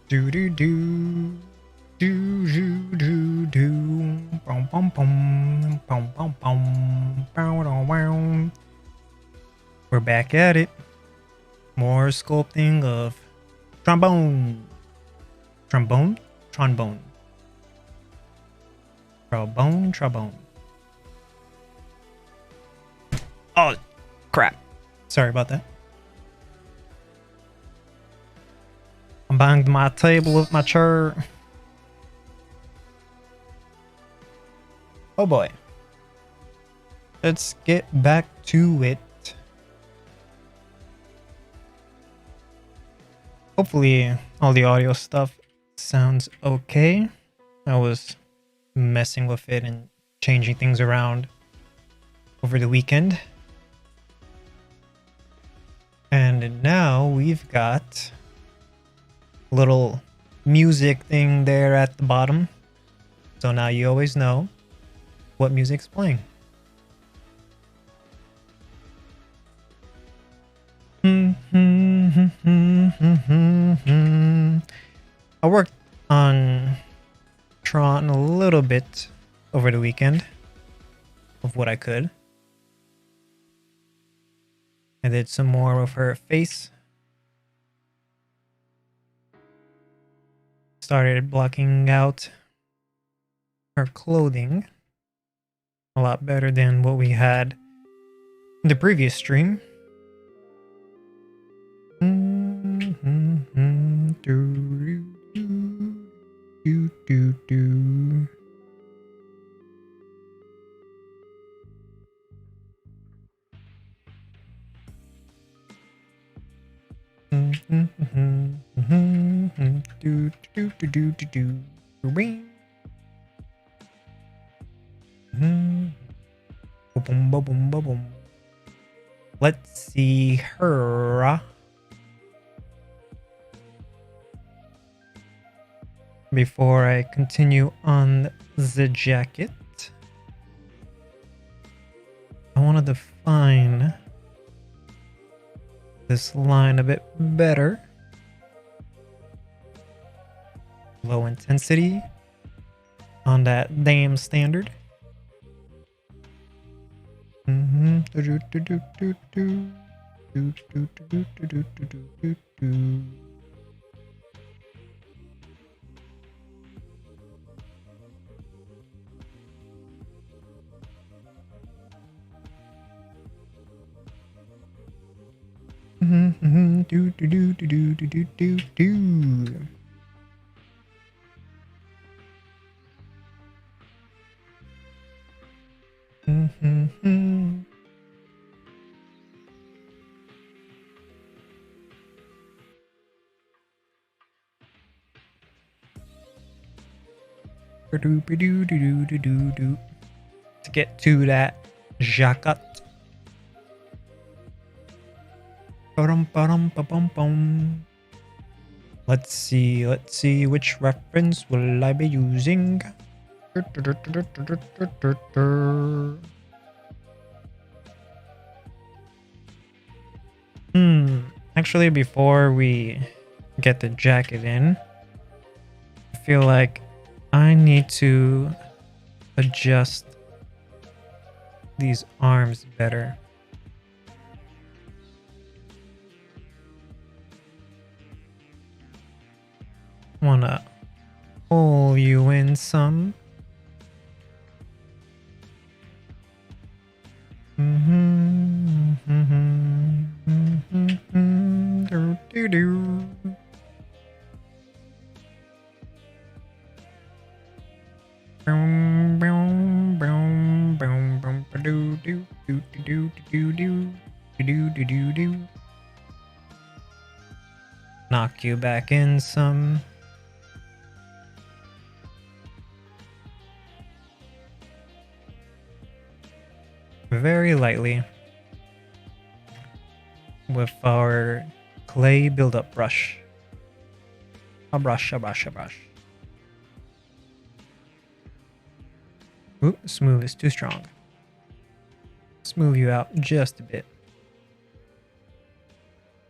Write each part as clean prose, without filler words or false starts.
Do do do. Do do do do. Bum bum bum. Bum bum bum. Bow wow wow. We're back at it. More sculpting of trombone. Trombone? Trombone. Trombone. Oh, crap. Sorry about that. I banged my table with my chair. Oh boy. Let's get back to it. Hopefully all the audio stuff sounds okay. I was messing with it and changing things around over the weekend. And now we've got a little music thing there at the bottom. So now you always know what music's playing. I worked on Tron a little bit over the weekend of what I could. I did some more of her face. Started blocking out her clothing a lot better than what we had in the previous stream. Let's see her. Before I continue on the jacket, I want to define this line a bit better. Low intensity on that damn standard. To get to that jacket. Let's see which reference will I be using. Actually, before we get the jacket in, I feel like I need to adjust these arms better. Wanna pull you in some. Knock you back in some. Very lightly with our clay buildup brush. A brush. Ooh, smooth is too strong. Smooth you out just a bit.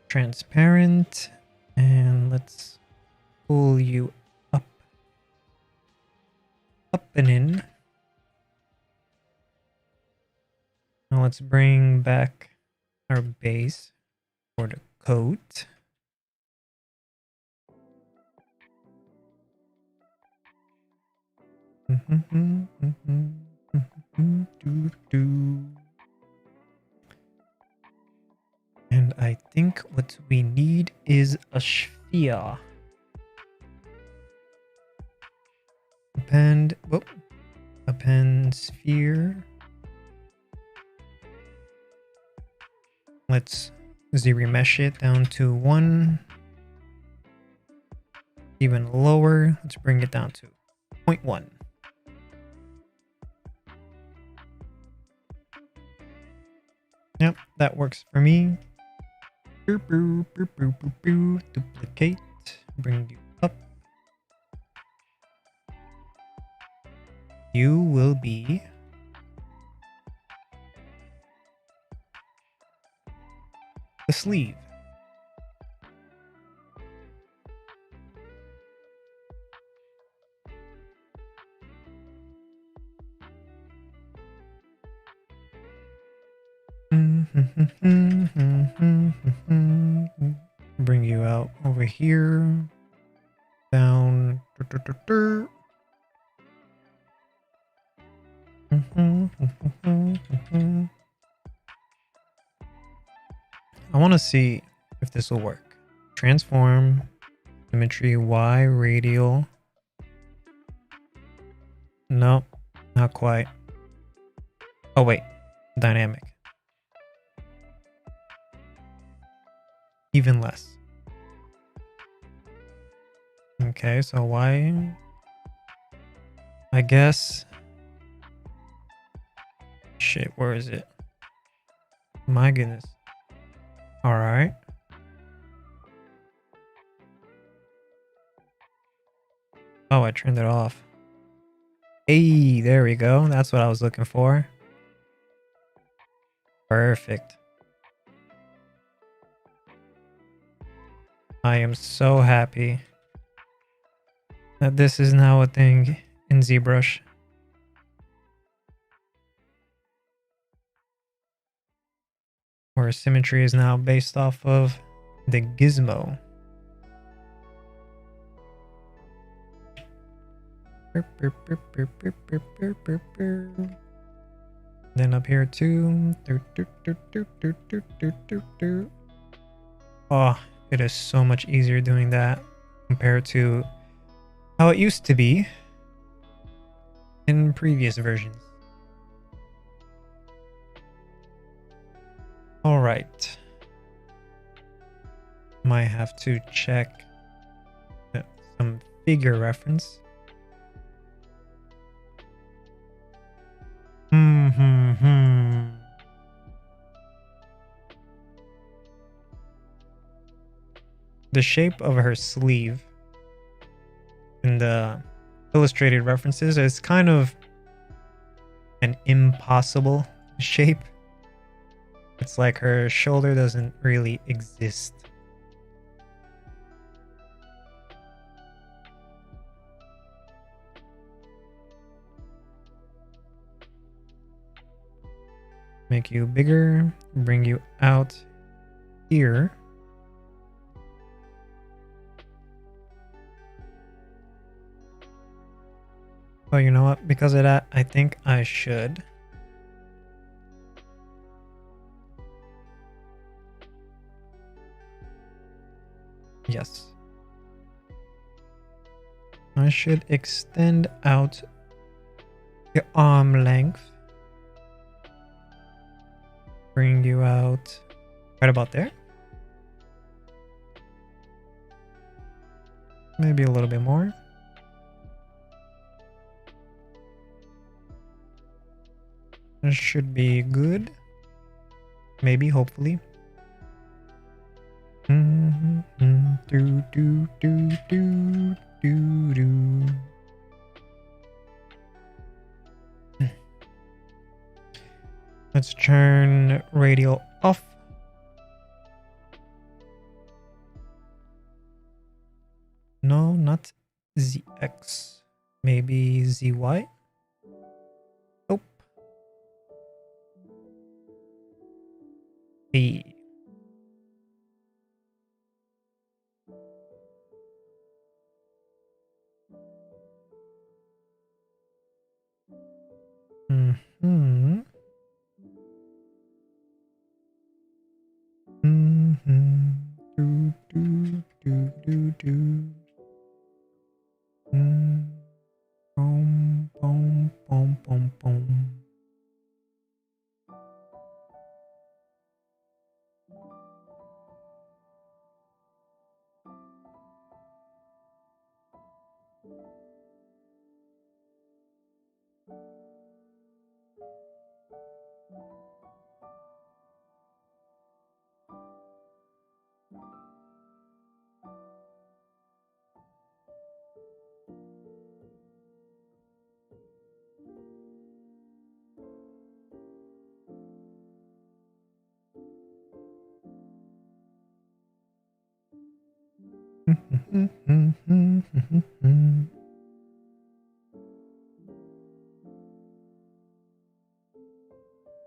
Transparent, and let's pull you up and in. Now let's bring back our base for the coat. And I think what we need is a sphere. Append sphere. Let's z-remesh it down to 1. Even lower. Let's bring it down to 0.1. Yep, that works for me. Duplicate. Bring you up. You will be the sleeve. Bring you out over here. Down. I want to see if this will work. Transform, symmetry, Y, radial. Nope, not quite. Oh wait, dynamic. Even less. Okay, so Y, I guess. Shit, where is it? My goodness. All right. Oh, I turned it off. Hey, there we go. That's what I was looking for. Perfect. I am so happy that this is now a thing in ZBrush. Where symmetry is now based off of the gizmo. Then up here too. Oh, it is so much easier doing that compared to how it used to be in previous versions. All right. Might have to check some figure reference. The shape of her sleeve in the illustrated references is kind of an impossible shape. It's like her shoulder doesn't really exist. Make you bigger, bring you out here. Oh, you know what? Because of that, I think I should. Yes. I should extend out the arm length. Bring you out right about there. Maybe a little bit more. This should be good. Maybe, hopefully. Let's turn radial off. No. ZX. Maybe ZY? Nope. B. Mm-hmm. Mm-hmm. Do, do, do, do, do. Boom, boom, boom, boom, boom.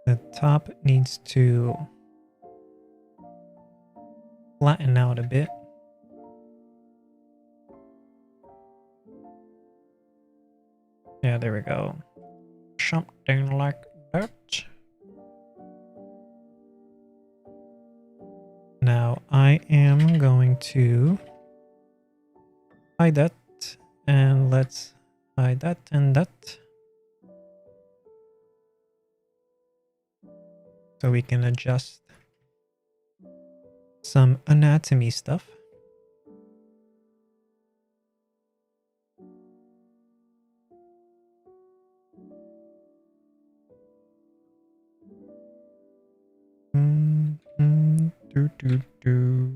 The top needs to flatten out a bit. Yeah, there we go. Something like that. Now I am going to hide that, and let's hide that and that. So we can adjust some anatomy stuff. Do, do, do.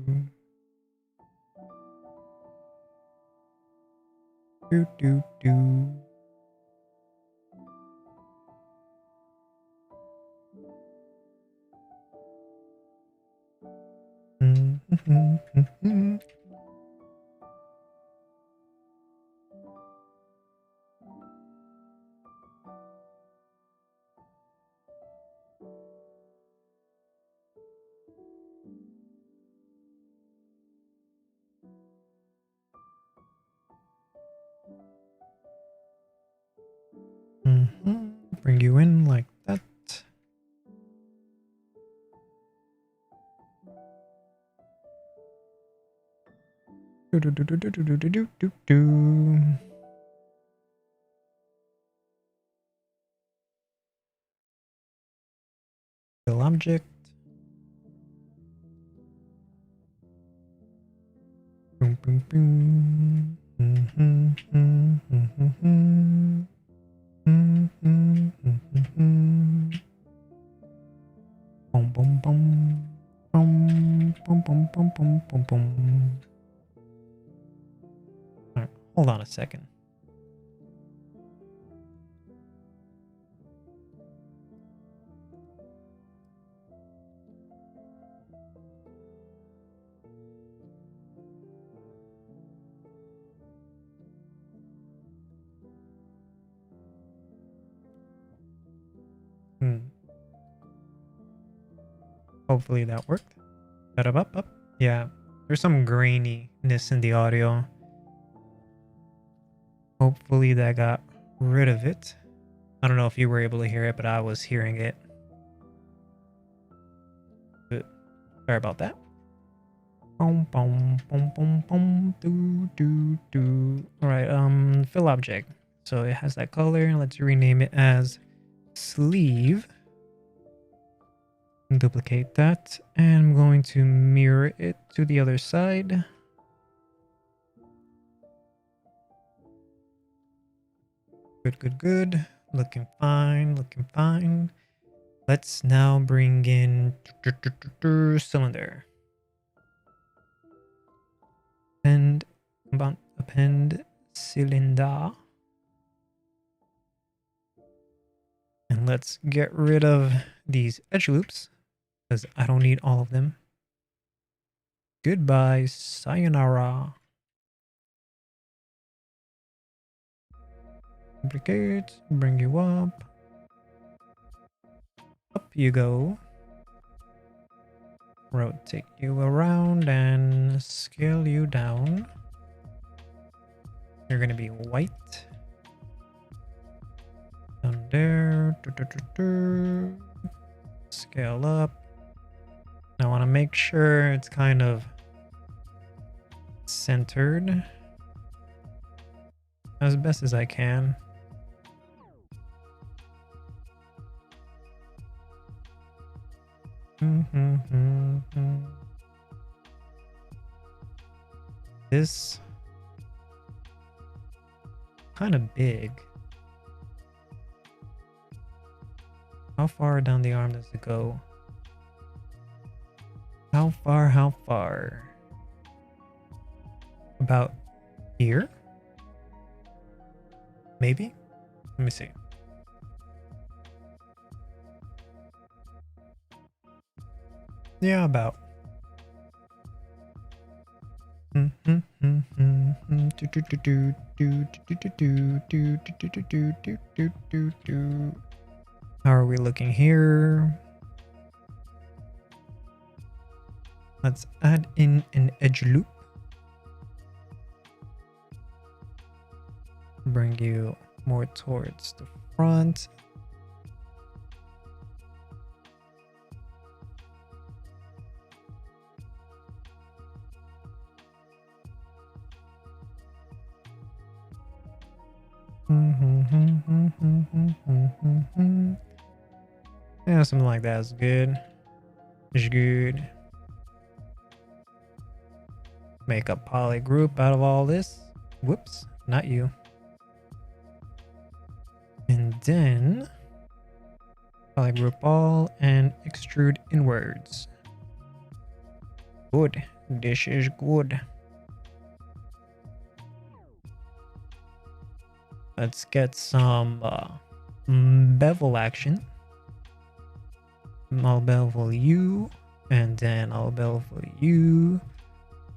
Do, do, do. Bring you in like that. Do, do, do, do, do, do, do, do, do, do. Fill object. Boom, boom, boom. Boom, boom, boom. Boom, boom, boom, boom, boom, boom, boom. All right, hold on a second. Hopefully that worked. Up. Yeah, there's some graininess in the audio. Hopefully that got rid of it. I don't know if you were able to hear it, but I was hearing it. But sorry about that. Boom, boom, boom, boom, boom, do, do, do. All right, fill object. So it has that color. Let's rename it as sleeve. Duplicate that, and I'm going to mirror it to the other side. Good. Looking fine. Let's now bring in cylinder. Append cylinder. And let's get rid of these edge loops, because I don't need all of them. Goodbye, sayonara. Duplicate, bring you up. Up you go. Rotate you around and scale you down. You're gonna be white. Down there. Scale up. I want to make sure it's kind of centered as best as I can. This kind of big. How far down the arm does it go? How far? How far? About here? Maybe? Let me see. Yeah, about. How are we looking here? Let's add in an edge loop. Bring you more towards the front. Yeah, something like that is good. Is good. Make a poly group out of all this. Whoops, not you. And then poly group all and extrude inwards. Good. This is good. Let's get some bevel action. I'll bevel you, and then I'll bevel you,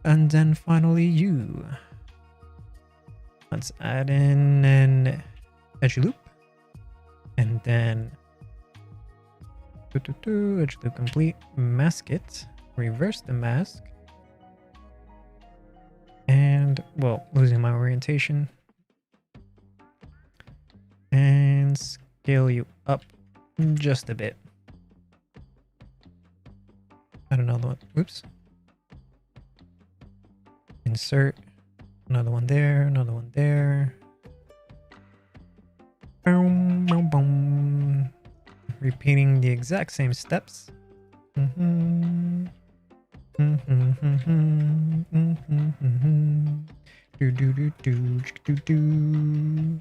and then finally you. Let's add in an edge loop, and then edge loop complete. Mask it. Reverse the mask, and well, losing my orientation. And scale you up just a bit. Add another one. Oops. Insert. Another one there. Another one there. Boom, boom, boom. Repeating the exact same steps. Do do do do do do.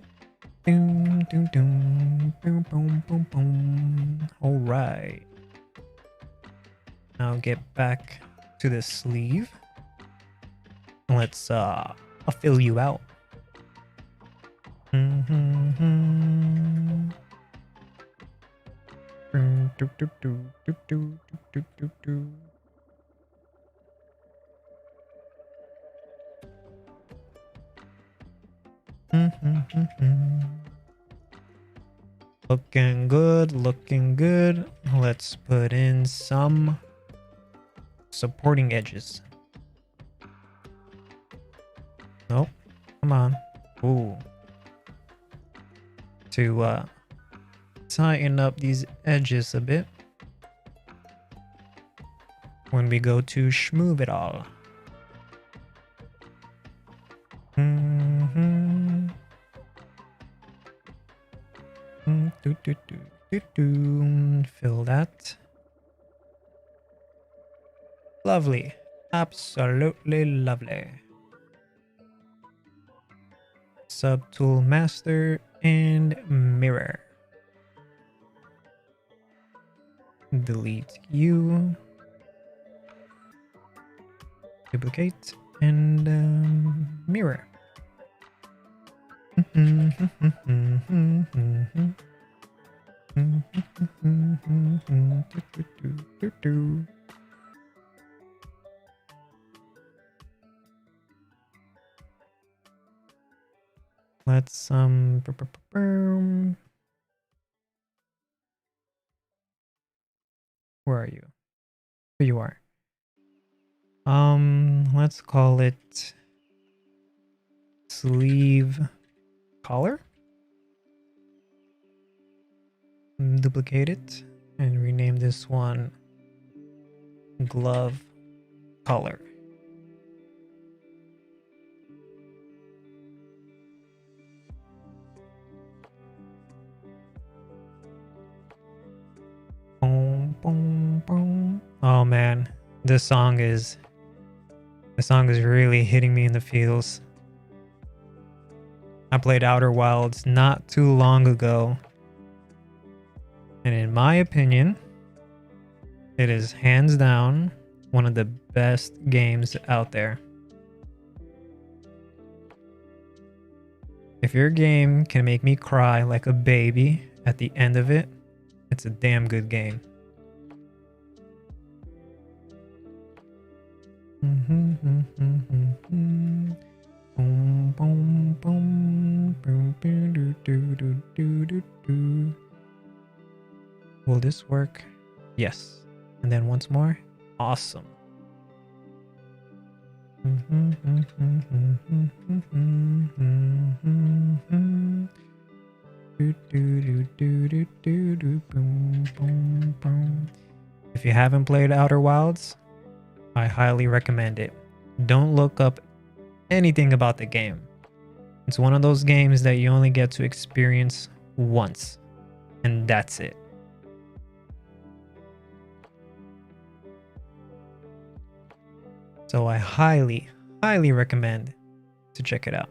Doom, doom, doom, boom, boom, boom, boom. All right. Now get back to the sleeve. Let's fill you out. Looking good, looking good. Let's put in some supporting edges. Nope, come on. Ooh. To tighten up these edges a bit when we go to schmoove it all. Fill that. Lovely. Absolutely lovely. Subtool master and mirror. Delete you. Duplicate and mirror. Let's where are you? Here you are. Let's call it sleeve collar. Duplicate it and rename this one glove collar. Boom, boom, boom. Oh man, this song is really hitting me in the feels. I played Outer Wilds not too long ago, and in my opinion, it is hands down one of the best games out there. If your game can make me cry like a baby at the end of it, it's a damn good game. Will this work? Yes. And then once more. Awesome. If you haven't played Outer Wilds, I highly recommend it. Don't look up anything about the game. It's one of those games that you only get to experience once, and that's it. So I highly, highly recommend to check it out.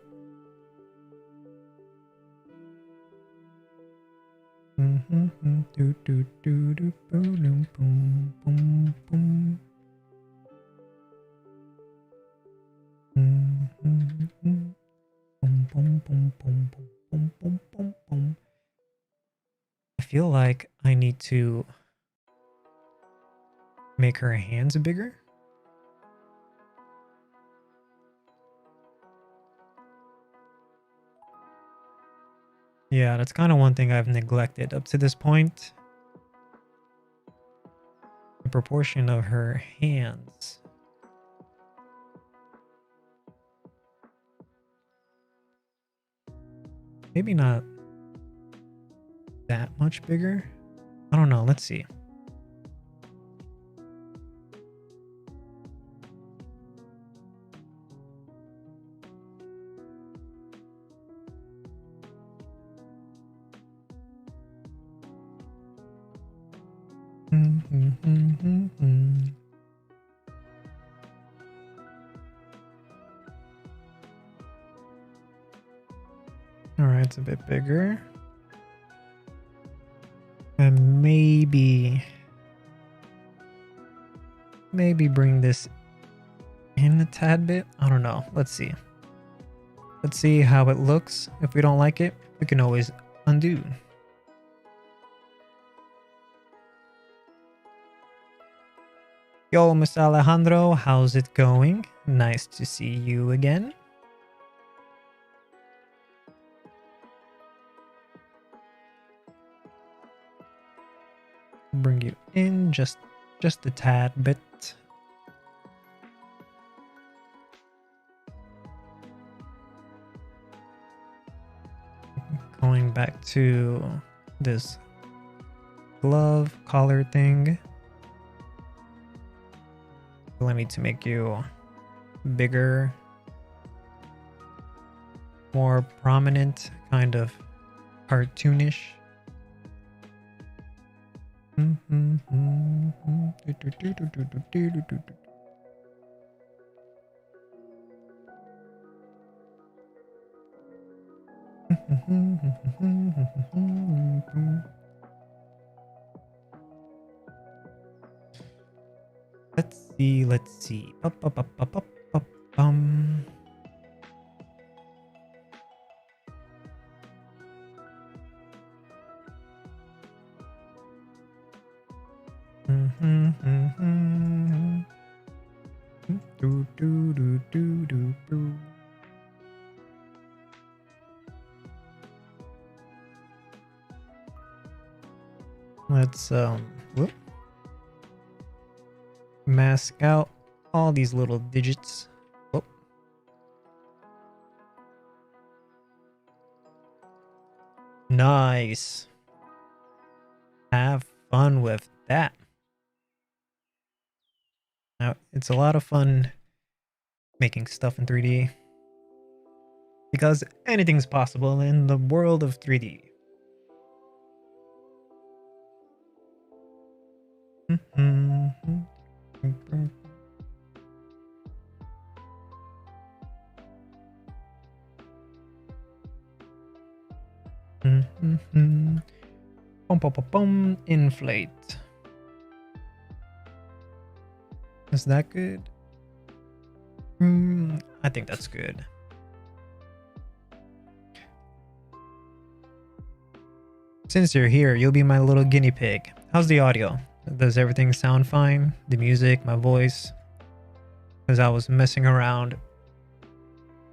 I feel like I need to make her hands bigger. Yeah, that's kind of one thing I've neglected up to this point. The proportion of her hands. Maybe not that much bigger. I don't know. Let's see. All right, it's a bit bigger. And maybe bring this in a tad bit. I don't know. Let's see. Let's see how it looks. If we don't like it, we can always undo. Yo, Mr. Alejandro, how's it going? Nice to see you again. Bring you in just a tad bit. Going back to this glove collar thing. I need to make you bigger, more prominent, kind of cartoonish. Let's see. Let's whoop, mask out all these little digits. Oh, nice. Have fun with that. Now, it's a lot of fun making stuff in 3D because anything's possible in the world of 3D. Pum, pum, pum, pum. Inflate. Is that good? I think that's good. Since you're here, you'll be my little guinea pig. How's the audio? Does everything sound fine? The music, my voice? Because I was messing around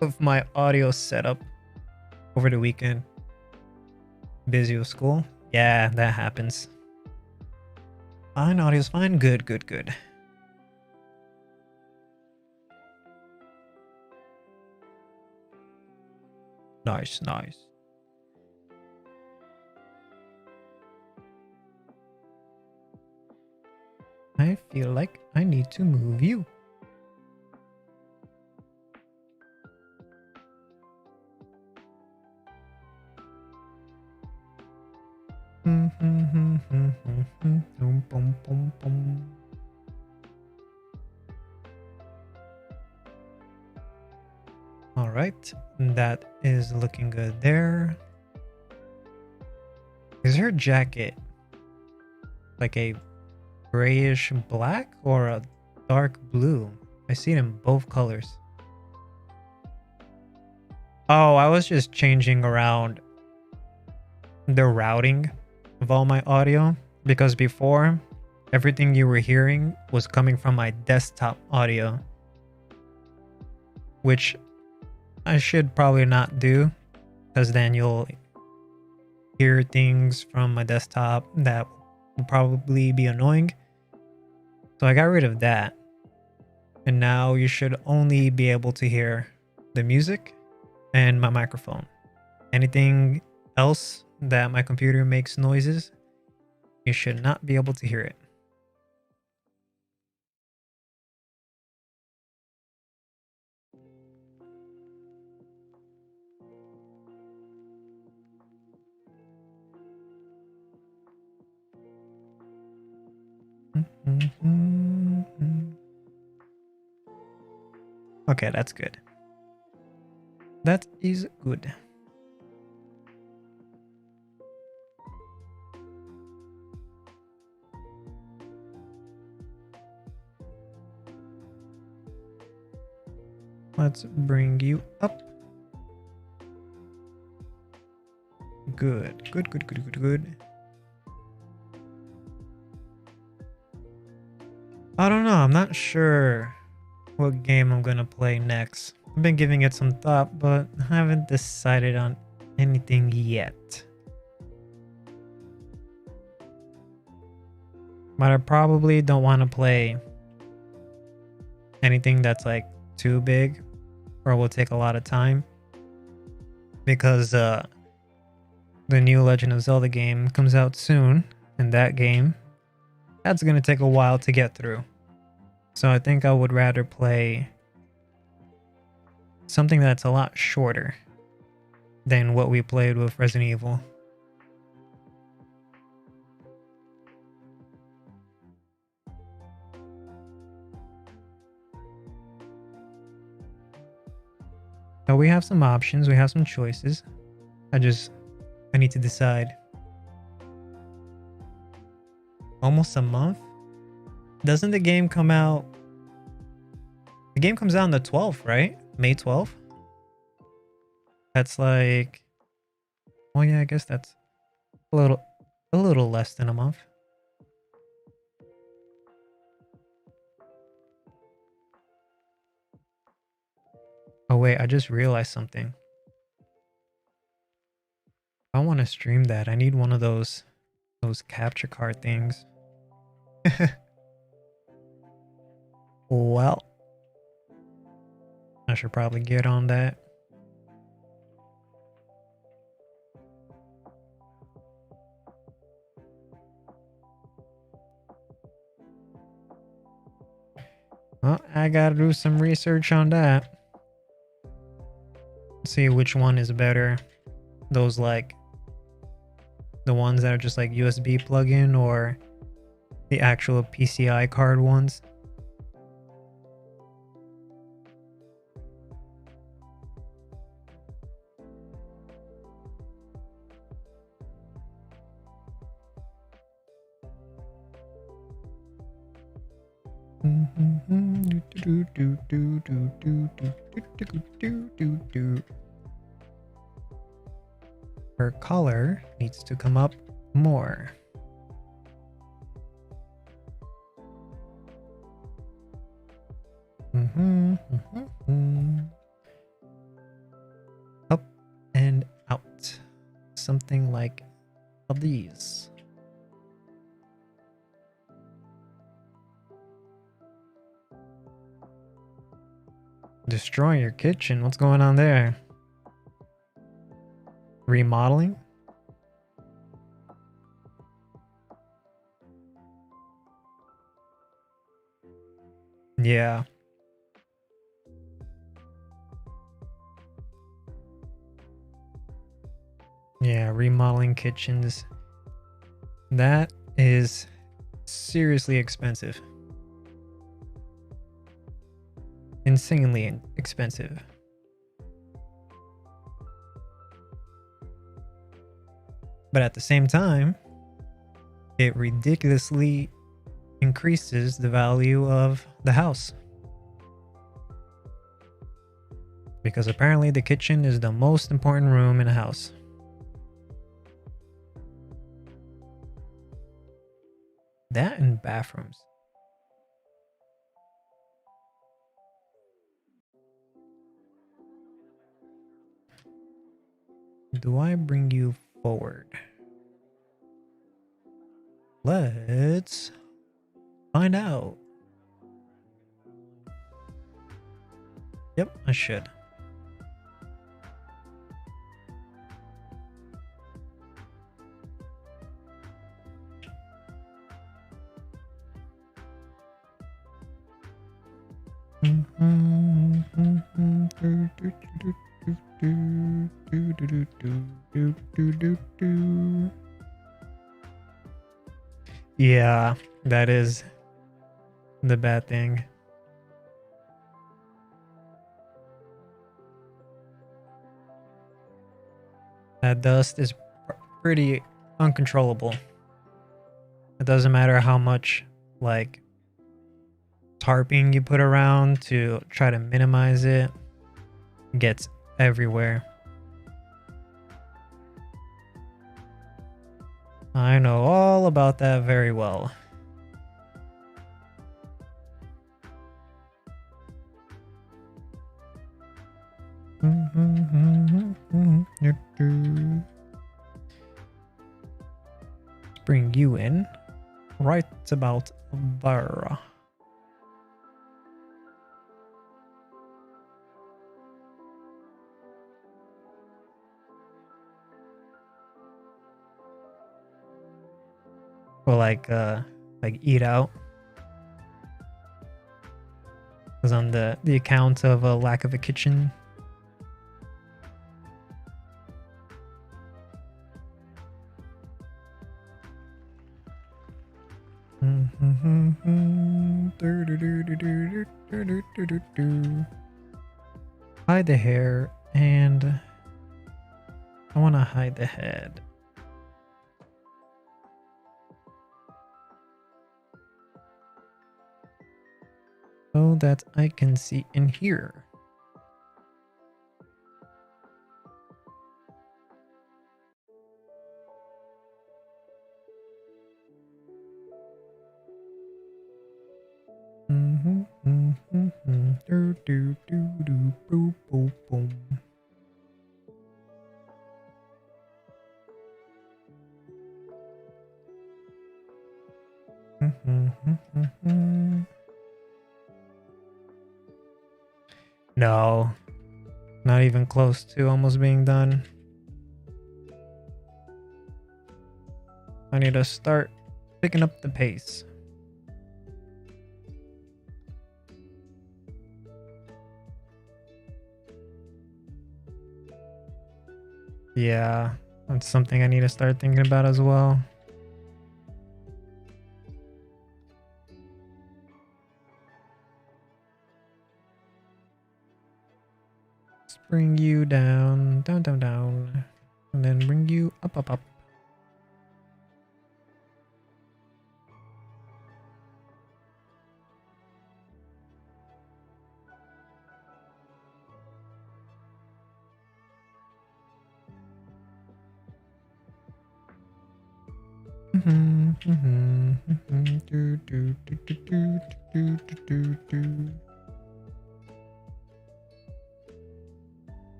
with my audio setup over the weekend. Busy with school? Yeah, that happens. Fine, audio's fine. Good, good, good. Nice, nice. I feel like I need to move you. All right, that is looking good there. Is her jacket like a grayish black or a dark blue? I see it in both colors. Oh, I was just changing around the routing of all my audio because before everything you were hearing was coming from my desktop audio, which I should probably not do because then you'll hear things from my desktop that will probably be annoying. So I got rid of that. And now you should only be able to hear the music and my microphone. Anything else that my computer makes noises, you should not be able to hear it. Okay, that's good. That is good. Let's bring you up. Good, good, good, good, good, good. I don't know. I'm not sure what game I'm gonna play next. I've been giving it some thought, but I haven't decided on anything yet. But I probably don't want to play anything that's like too big or will take a lot of time because the new Legend of Zelda game comes out soon, and that's gonna take a while to get through. So I think I would rather play something that's a lot shorter than what we played with Resident Evil. So we have some options, we have some choices. I need to decide. Almost a month? Doesn't the game come out? The game comes out on the 12th, right? May 12th? That's like... Oh yeah, I guess that's a little less than a month. Oh wait, I just realized something. I want to stream that. I need one of those Those capture card things. Well, I should probably get on that. Well, I gotta do some research on that. See which one is better. Those like the ones that are just like USB plug-in or the actual PCI card ones. Her color needs to come up more. Up and out. Something like these. Destroying your kitchen? What's going on there? Remodeling? Yeah. Yeah, remodeling kitchens. That is seriously expensive. Insanely expensive. But at the same time, it ridiculously increases the value of the house. Because apparently the kitchen is the most important room in a house. That and bathrooms. Do I bring you forward? Let's find out. Yep, I should. Yeah, that is the bad thing. That dust is pretty uncontrollable. It doesn't matter how much like tarping you put around to try to minimize it. It gets everywhere. I know all about that very well. Let's bring you in right about there. Or like eat out. Because on the account of a lack of a kitchen. Hide the hair, and I want to hide the head. So that I can see in here. No, not even close to almost being done. I need to start picking up the pace. Yeah, that's something I need to start thinking about as well. Let's bring you down, down, down, down, and then bring you up, up, up.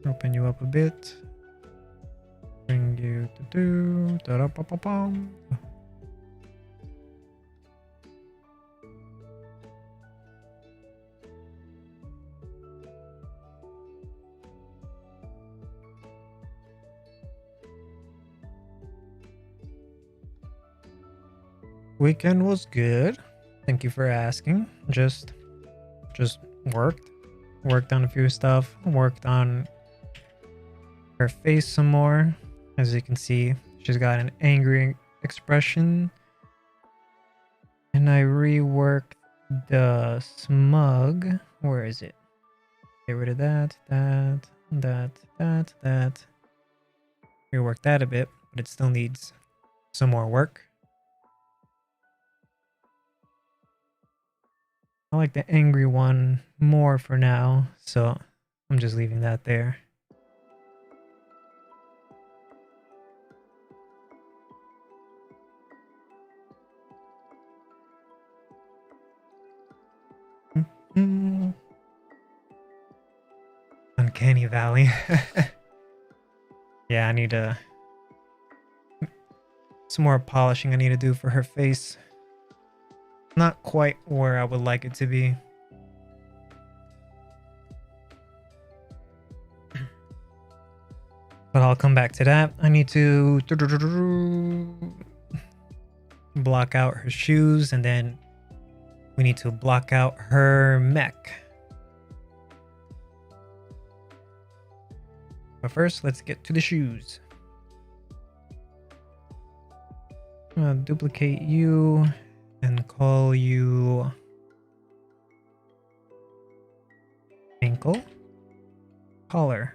Open you up a bit. Bring you to do da da pa pa pum. Weekend was good. Thank you for asking. Just worked on a few stuff. Worked on her face some more. As you can see, she's got an angry expression. And I reworked the smug. Where is it? Get rid of that. Rework that a bit, but it still needs some more work. I like the angry one more for now, so I'm just leaving that there. Uncanny Valley. Yeah, I need some more polishing I need to do for her face. Not quite where I would like it to be. But I'll come back to that. I need to block out her shoes, and then we need to block out her mech. But first, let's get to the shoes. I'm gonna duplicate you and call you ankle collar.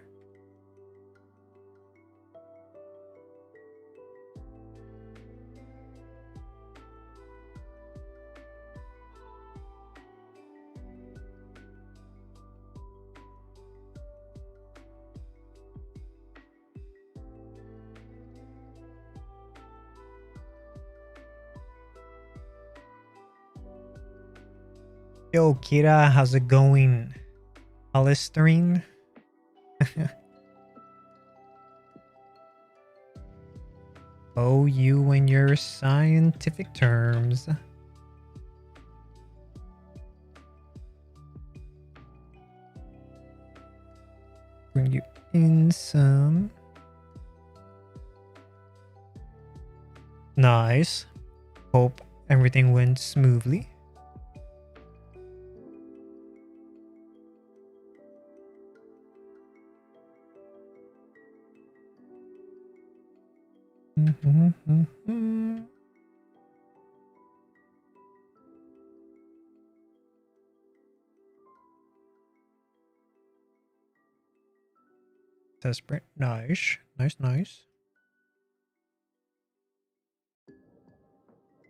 Yo, Kira, how's it going? Alisterine? Oh, you and your scientific terms. Bring you in some. Nice. Hope everything went smoothly. Desperate. Nice. Nice.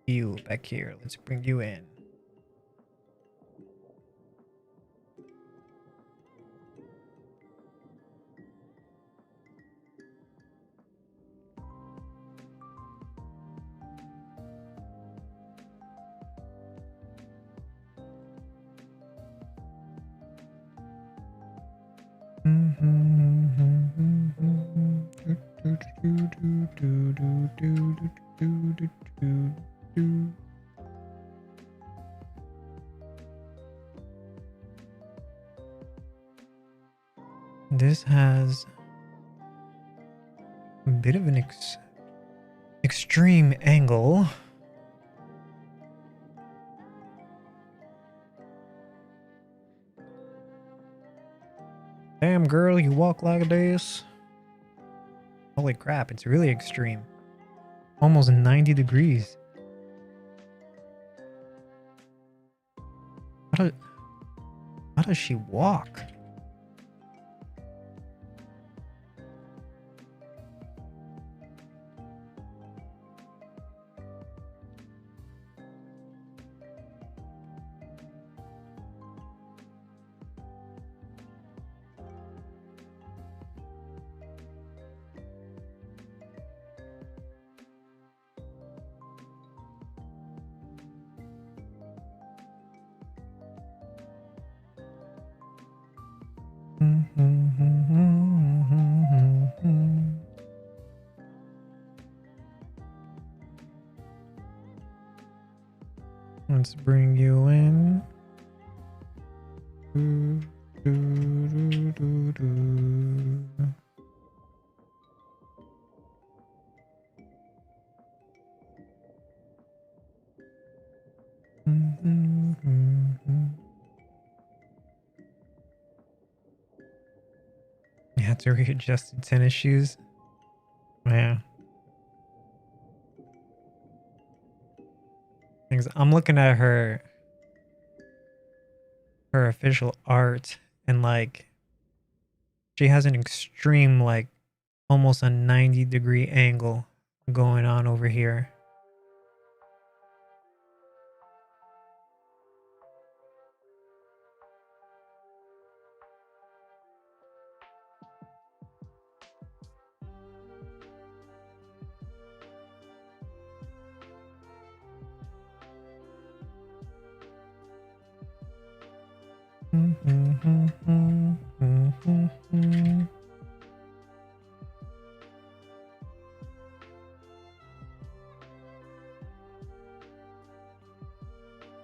You back here. Let's bring you in. do. This has a bit of an extreme angle. Damn, girl, you walk like this. Holy crap, it's really extreme. Almost 90 degrees. How does she walk? Let's bring you in. You had to readjust the tennis shoes. Yeah. I'm looking at her official art, and like she has an extreme, like almost a 90-degree angle going on over here.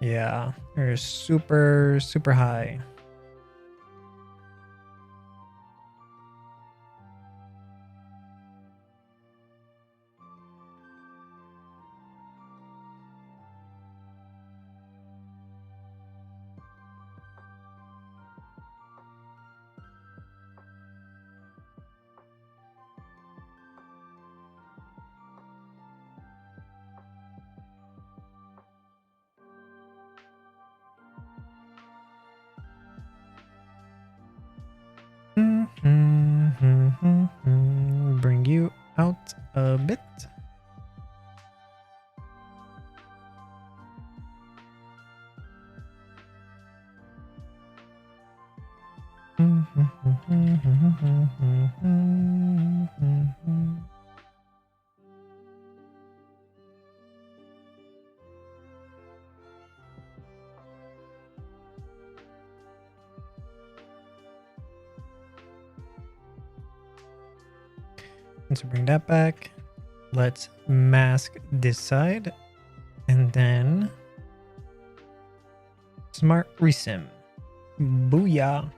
Yeah, they're super, super high. Bring you out a bit. Let's bring that back. Let's mask this side. And then smart resim. Booyah.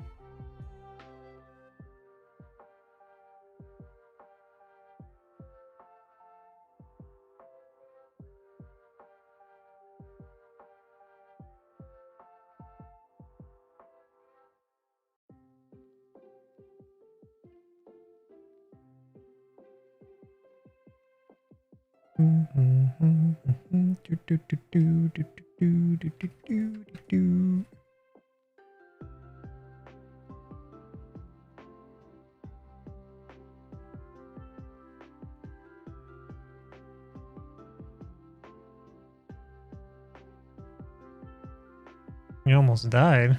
You almost died.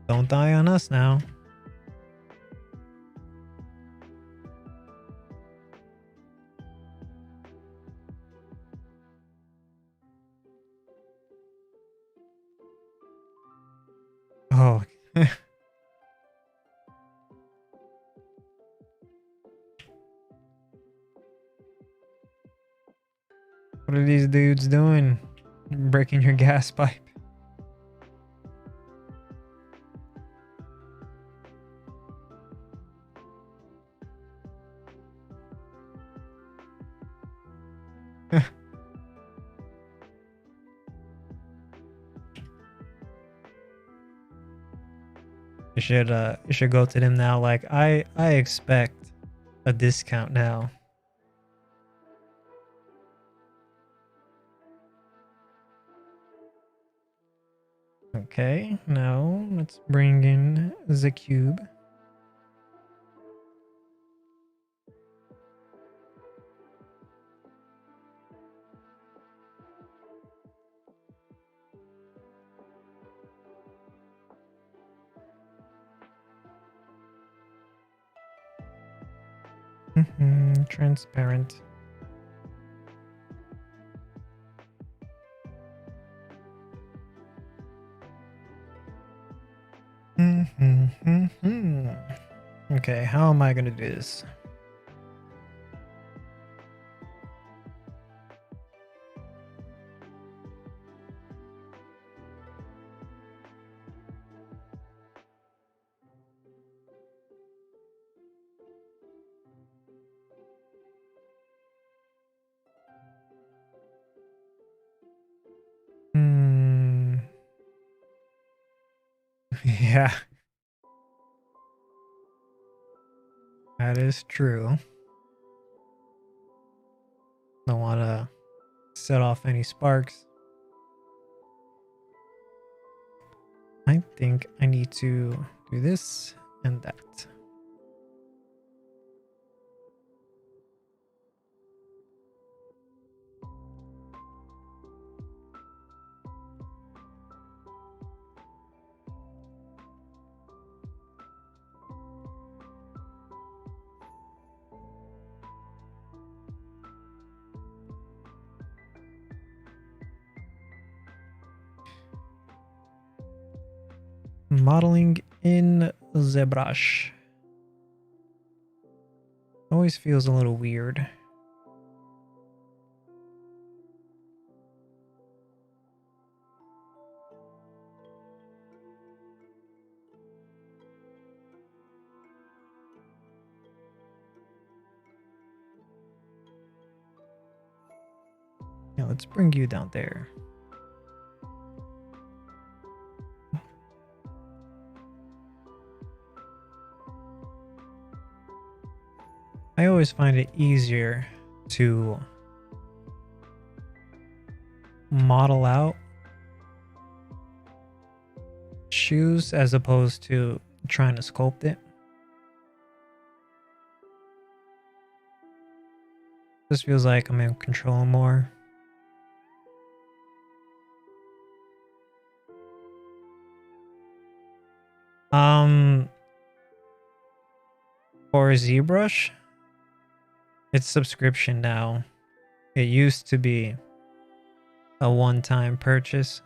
Don't die on us now. Oh. What are these dudes doing? Breaking your gas pipe. You should go to them now. Like I expect a discount now. Okay, now let's bring in the cube. Transparent. Okay, how am I gonna do this? Yeah. That is true. Don't want to set off any sparks. I think I need to do this and that. Modeling in ZBrush. Always feels a little weird. Yeah, let's bring you down there. I always find it easier to model out shoes as opposed to trying to sculpt it. This feels like I'm in control more. For ZBrush, it's subscription now. It used to be a one-time purchase.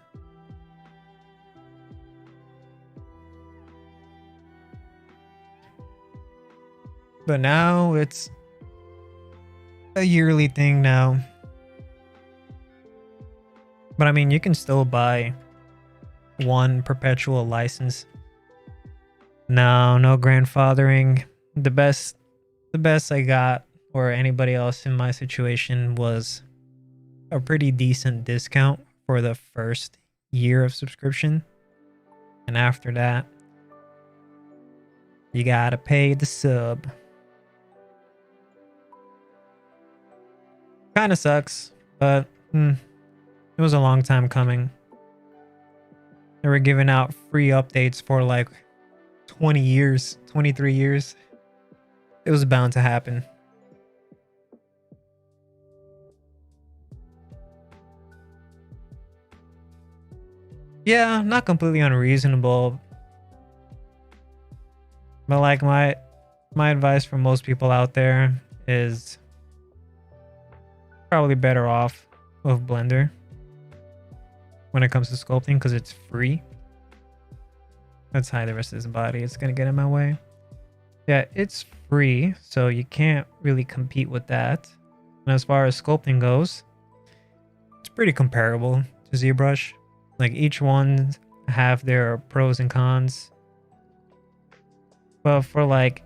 But now it's a yearly thing now. But I mean, you can still buy one perpetual license. No grandfathering. The best I got, or anybody else in my situation, was a pretty decent discount for the first year of subscription. And after that, you gotta pay the sub. Kinda sucks, but it was a long time coming. They were giving out free updates for like 20 years, 23 years. It was bound to happen. Yeah, not completely unreasonable. But like my advice for most people out there is probably better off with Blender when it comes to sculpting, because it's free. Let's hide the rest of his body. It's gonna get in my way. Yeah, it's free, so you can't really compete with that. And as far as sculpting goes, pretty comparable to ZBrush. Like each one have their pros and cons. But for like,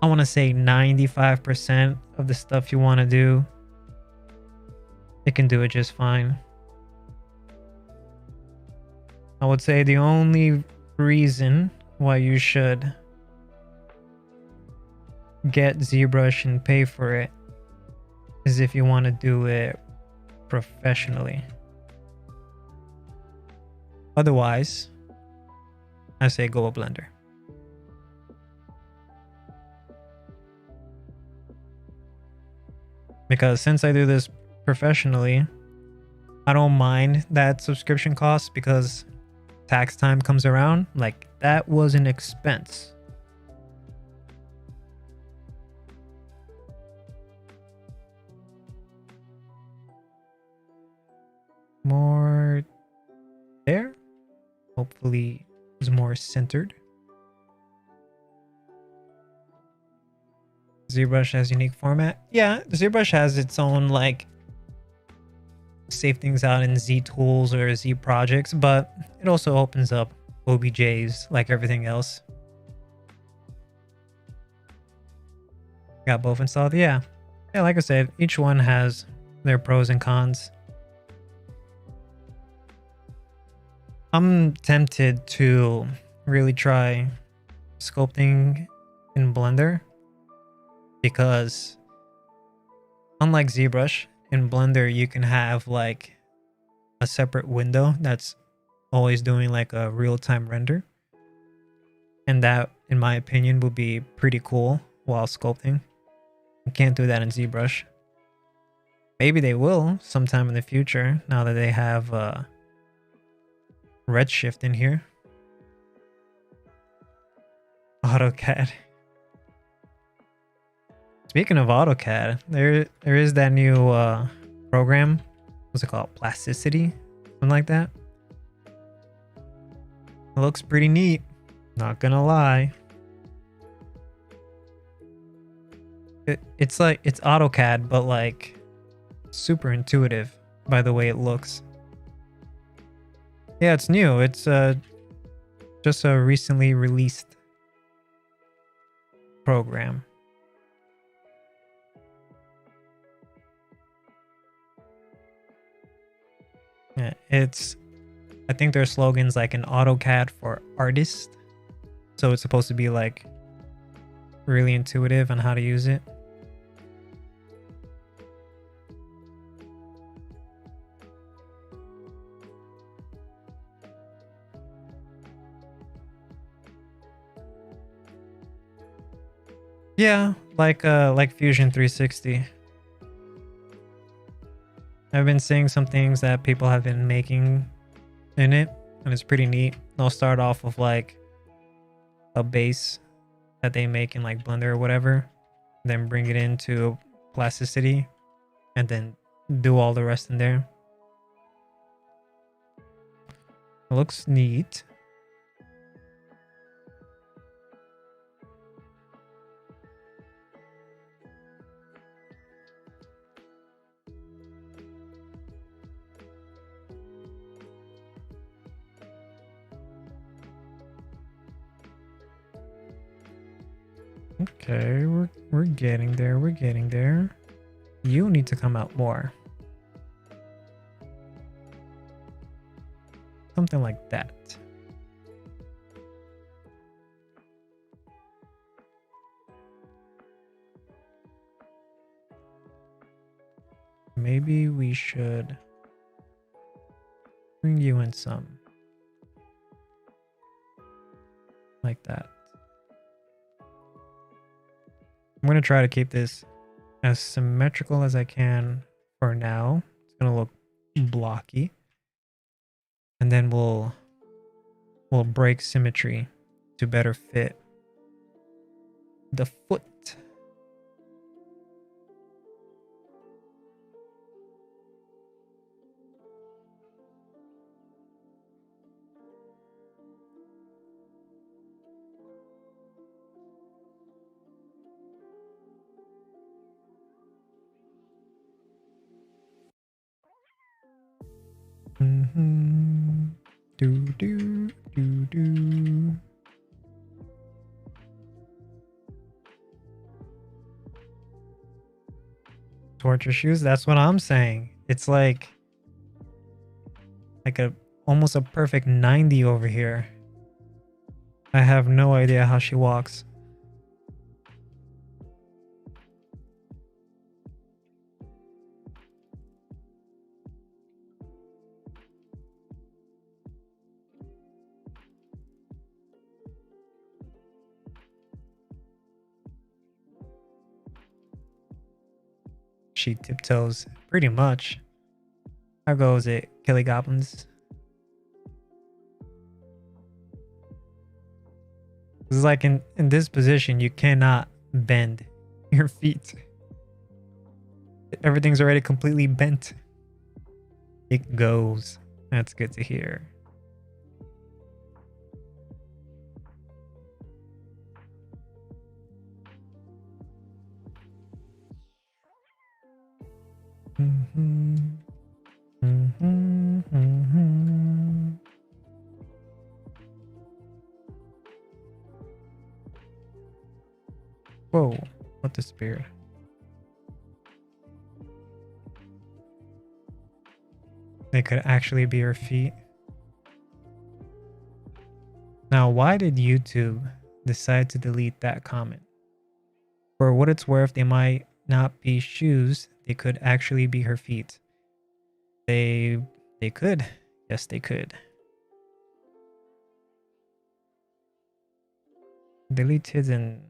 I want to say 95% of the stuff you want to do, it can do it just fine. I would say the only reason why you should get ZBrush and pay for it is if you want to do it professionally. Otherwise, I say go with Blender. Because since I do this professionally, I don't mind that subscription cost because tax time comes around. Like, that was an expense. More there. Hopefully it's more centered. ZBrush has unique format. Yeah, ZBrush has its own like save things out in Z tools or Z projects, but it also opens up OBJs like everything else. Got both installed. Yeah, like I said, each one has their pros and cons. I'm tempted to really try sculpting in Blender because unlike ZBrush, in Blender you can have like a separate window that's always doing like a real-time render, and that in my opinion would be pretty cool while sculpting. You can't do that in ZBrush. Maybe they will sometime in the future now that they have Redshift in here. AutoCAD. Speaking of AutoCAD, there is that new program. What's it called? Plasticity? Something like that. It looks pretty neat. Not gonna lie. It's like, it's AutoCAD, but like super intuitive by the way it looks. Yeah, it's new. It's just a recently released program. Yeah, I think their slogan's like an AutoCAD for artists. So it's supposed to be like really intuitive on how to use it. Yeah, like Fusion 360. I've been seeing some things that people have been making in it, and it's pretty neat. They'll start off with like a base that they make in like Blender or whatever, then bring it into plasticity, and then do all the rest in there. It looks neat. Okay, we're getting there. We're getting there. You need to come out more. Something like that. Maybe we should bring you in some. Like that. I'm going to try to keep this as symmetrical as I can for now. It's going to look blocky. And then we'll break symmetry to better fit the foot. Do do do do. Torture shoes. That's what I'm saying. It's like a almost a perfect 90 over here. I have no idea how she walks. She tiptoes pretty much. How goes it, Kelly Goblins? It's like in this position, you cannot bend your feet. Everything's already completely bent. It goes. That's good to hear. Whoa, what the spirit? They could actually be her feet. Now, why did YouTube decide to delete that comment? For what it's worth, they might not be shoes. They could actually be her feet. They could. Yes, they could. Delete hidden.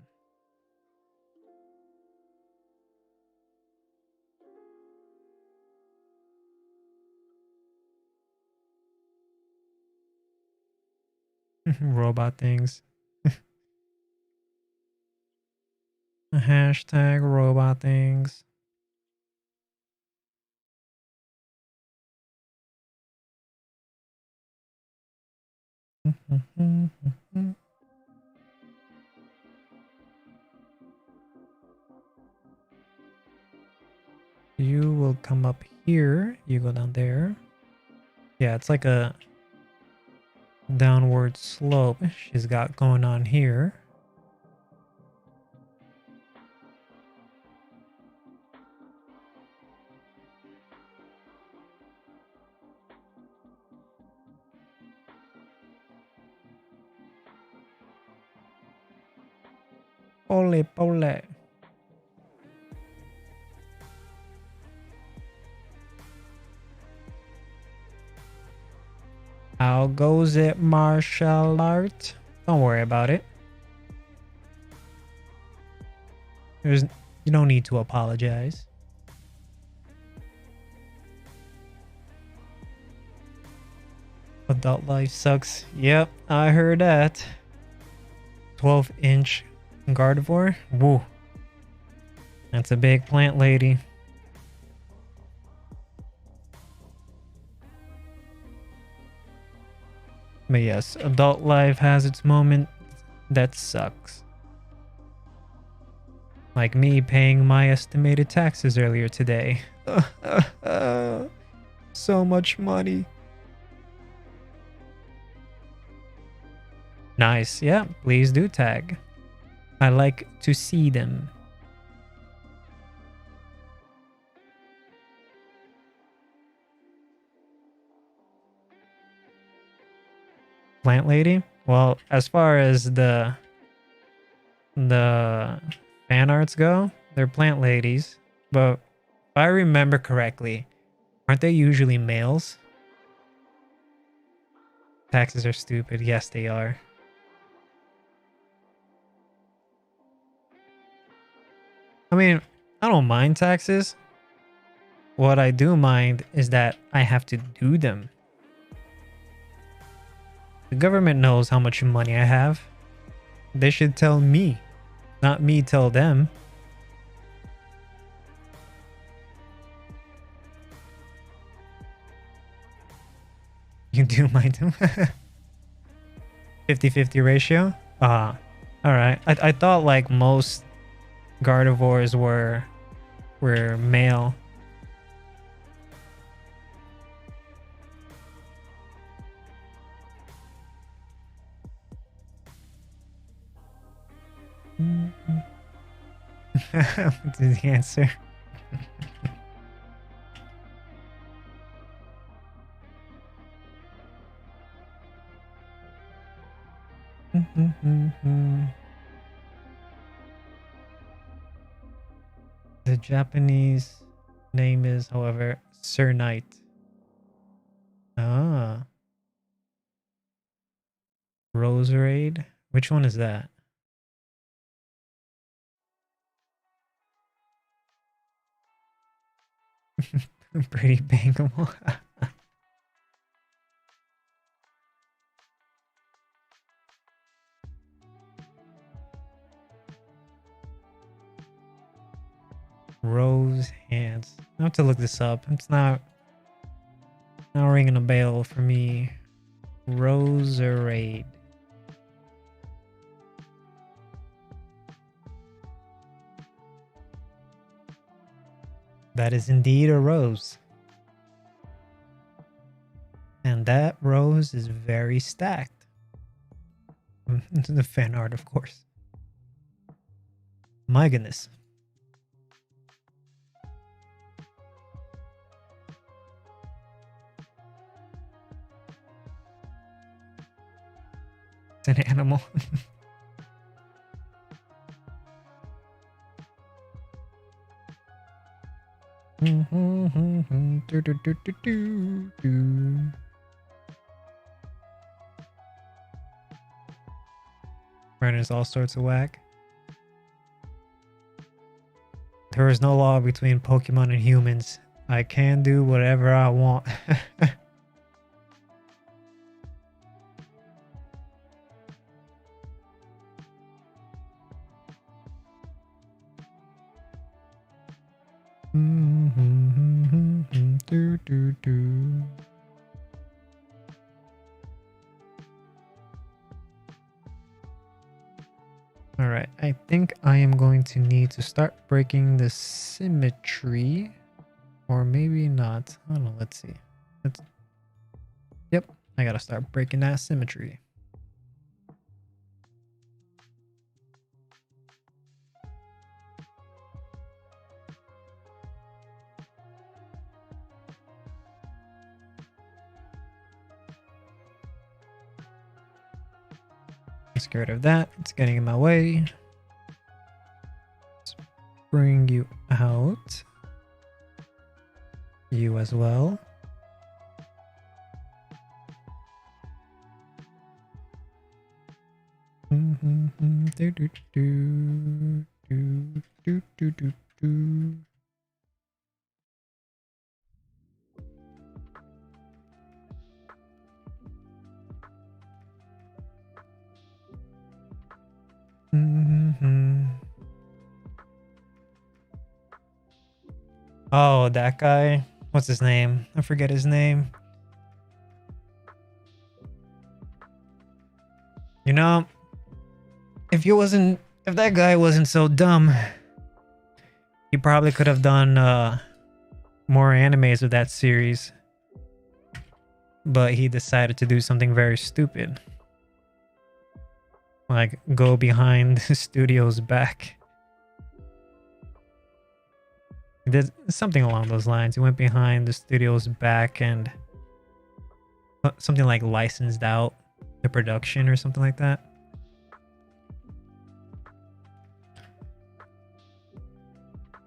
Robot things. Hashtag robot things. You will come up here. You go down there. Yeah, it's like a downward slope she's got going on here. Pole, pole. How goes it, martial art? Don't worry about it. You don't need to apologize. Adult life sucks. Yep, I heard that. 12-inch Gardevoir? Woo. That's a big plant lady. But yes, adult life has its moment that sucks. Like me paying my estimated taxes earlier today. So much money. Nice. Yeah, please do tag. I like to see them. Plant lady? Well, as far as the fan arts go, they're plant ladies. But if I remember correctly, aren't they usually males? Taxes are stupid. Yes, they are. I mean, I don't mind taxes. What I do mind is that I have to do them. The government knows how much money I have. They should tell me, not me tell them. You do mind them. 50-50 ratio? Alright. I thought like most Gardevoirs were male. What's the answer? The Japanese name is, however, Sir Knight. Ah, Roserade. Which one is that? Pretty bangable. Rose hands. I have to look this up. It's not ringing a bell for me. Roserade. That is indeed a rose. And that rose is very stacked. The fan art, of course. My goodness. It's an animal. Brandon's all sorts of whack. There is no law between Pokemon and humans. I can do whatever I want. Alright, I think I am going to need to start breaking the symmetry. Or maybe not. I don't know, let's see. Yep, I gotta start breaking that symmetry. I'm scared of that. It's getting in my way. Let's bring you out. You as well. Do do do do do do do do. Oh, that guy. What's his name? I forget his name. You know, if that guy wasn't so dumb, he probably could have done more animes of that series. But he decided to do something very stupid. Like, go behind the studio's back. He did something along those lines. He went behind the studio's back and something like licensed out the production or something like that.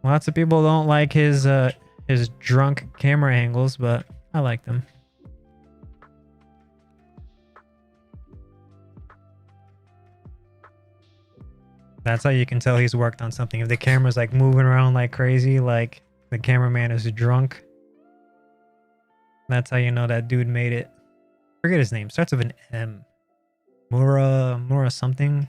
Lots of people don't like his drunk camera angles, but I like them. That's how you can tell he's worked on something. If the camera's like moving around like crazy, like the cameraman is drunk, that's how you know that dude made it. Forget his name. Starts with an M. Mura something.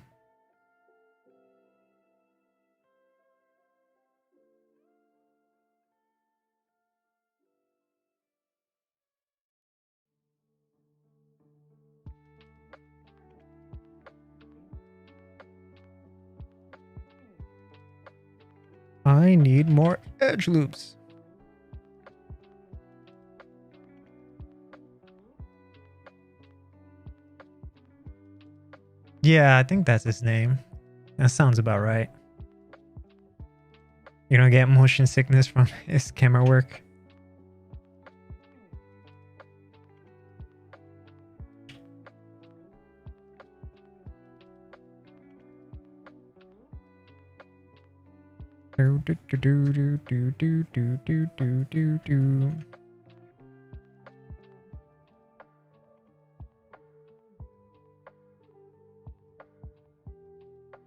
I need more edge loops. Yeah, I think that's his name. That sounds about right. You don't get motion sickness from his camera work? Do do do do do do do do do do do.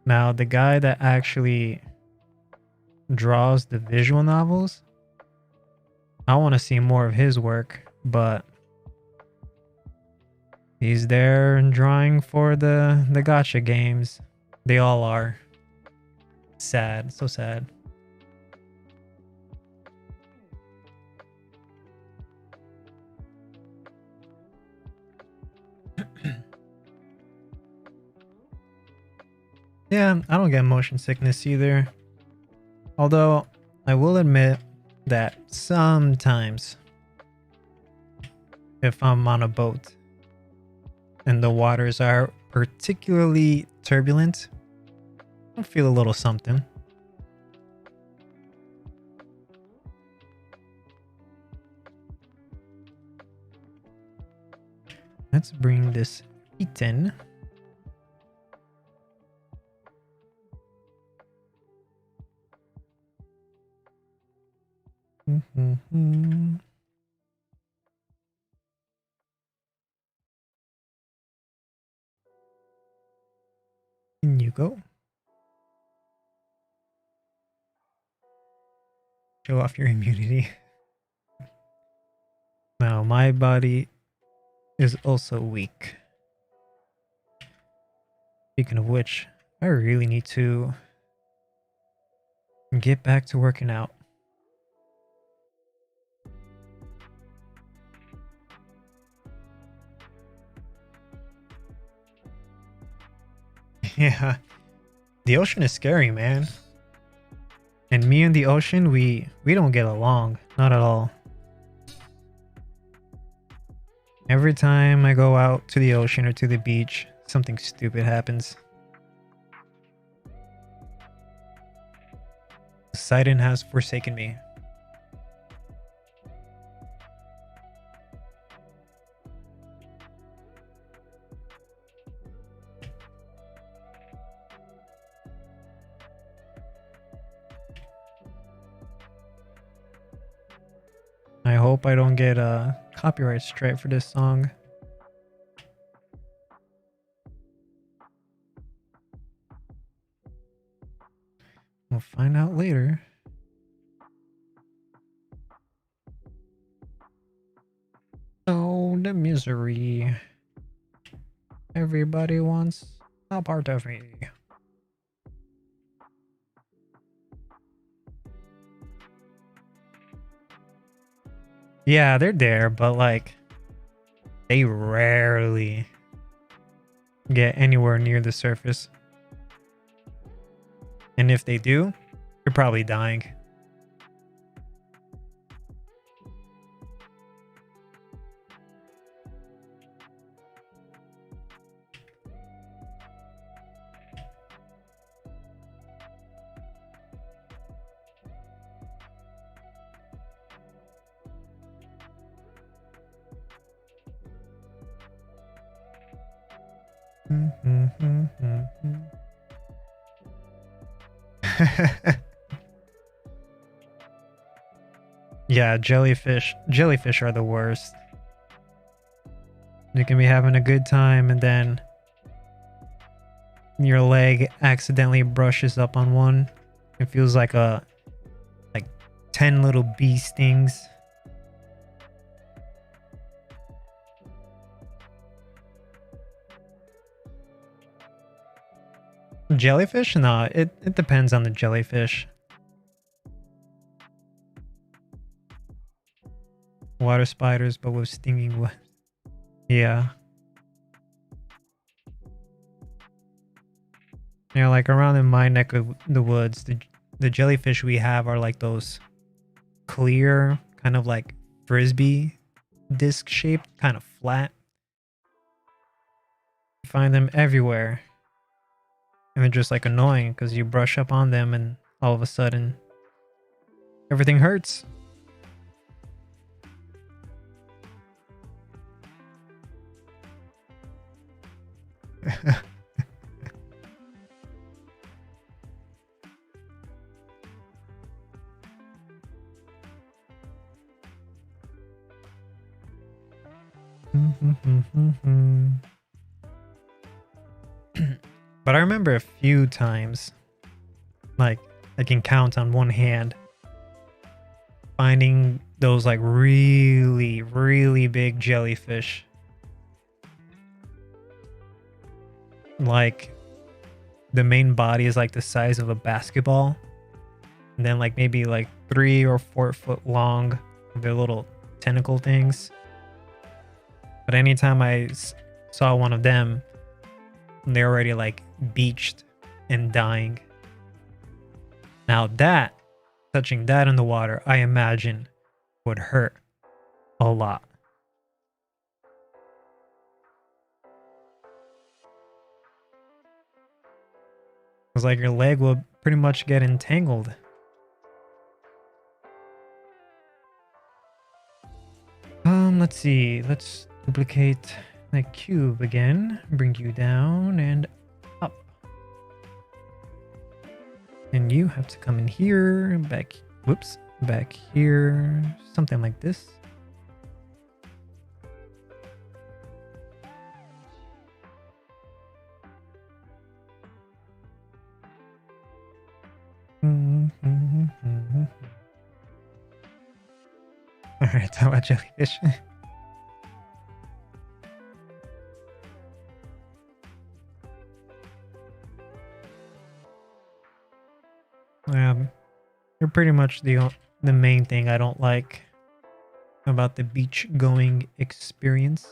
Now, the guy that actually draws the visual novels, I want to see more of his work, but he's there and drawing for the gacha games. They all are. Sad, so sad. Yeah, I don't get motion sickness either. Although, I will admit that sometimes, if I'm on a boat and the waters are particularly turbulent, I feel a little something. Let's bring this in. In you go. Show off your immunity. Now, my body is also weak. Speaking of which, I really need to get back to working out. Yeah, the ocean is scary, man. And me and the ocean, we don't get along, not at all. Every time I go out to the ocean or to the beach, something stupid happens. Poseidon has forsaken me. I hope I don't get a copyright strike for this song. We'll find out later. Oh, the misery. Everybody wants a part of me. Yeah, they're there, but like, they rarely get anywhere near the surface. And if they do, you're probably dying. Yeah, jellyfish are the worst. You can be having a good time and then your leg accidentally brushes up on one. It feels like 10 little bee stings. Jellyfish? No, it depends on the jellyfish. Water spiders, but with stinging webs. Yeah. Yeah, like around in my neck of the woods, the jellyfish we have are like those clear, kind of like frisbee disc shaped, kind of flat. You find them everywhere. And they're just like annoying because you brush up on them and all of a sudden everything hurts. But I remember a few times, like I can count on one hand, finding those like really, really big jellyfish. Like the main body is like the size of a basketball. And then like maybe like 3 or 4 foot long, their little tentacle things. But anytime I saw one of them, they're already like beached and dying. Now that, touching that in the water, I imagine would hurt a lot. It's like your leg will pretty much get entangled. Let's see. Let's duplicate the cube again. Bring you down and up. And you have to come in here, back, whoops, back here, something like this. All right, how about jellyfish? You're pretty much the main thing I don't like about the beach going experience.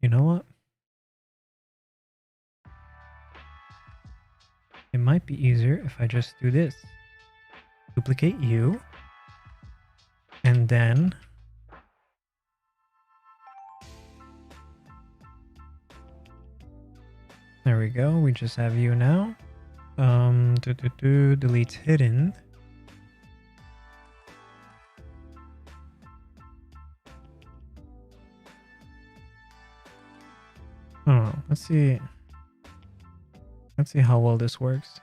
You know what? It might be easier if I just do this. Duplicate you. And then there we go. We just have you now. Delete hidden. Oh, let's see. Let's see how well this works.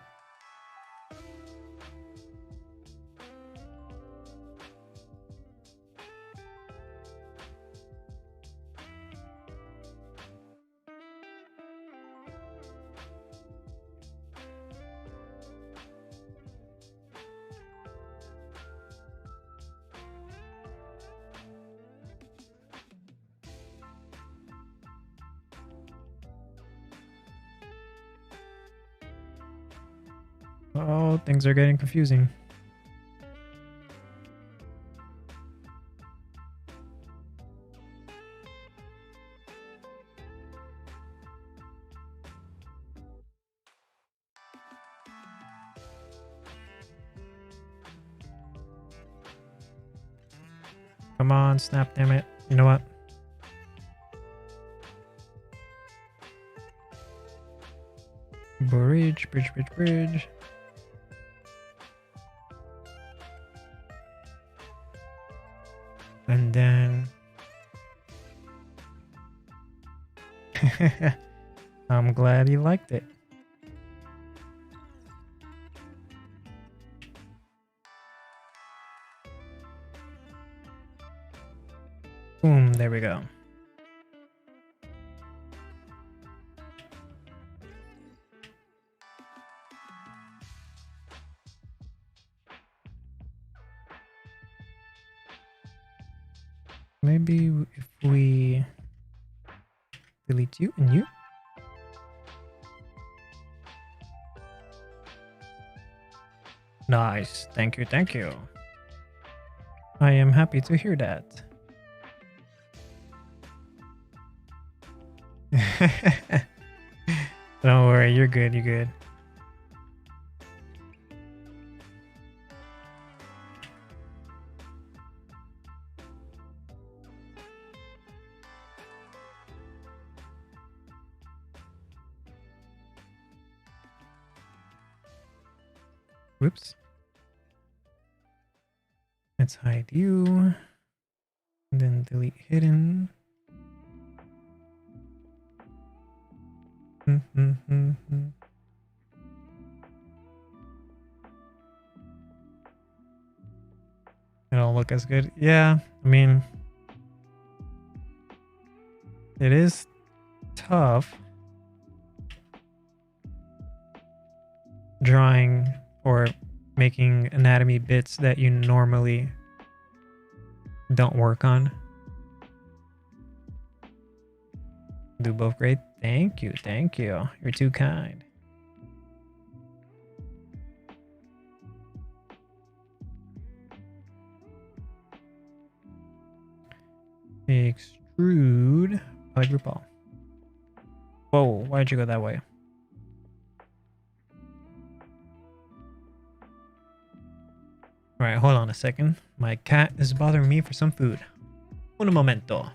Oh, things are getting confusing. Come on, snap, damn it. You know what? Bridge. And then I'm glad he liked it. Boom, there we go. Maybe if we delete you and you. Nice. Thank you. Thank you. I am happy to hear that. Don't worry. You're good. You're good. Whoops. Let's hide you. And then delete hidden. It don't look as good. Yeah, I mean, it is tough drawing or making anatomy bits that you normally don't work on. Do both great. Thank you. Thank you. You're too kind. Extrude polygrupal. Whoa, why'd you go that way? Alright, hold on a second. My cat is bothering me for some food. Un momento.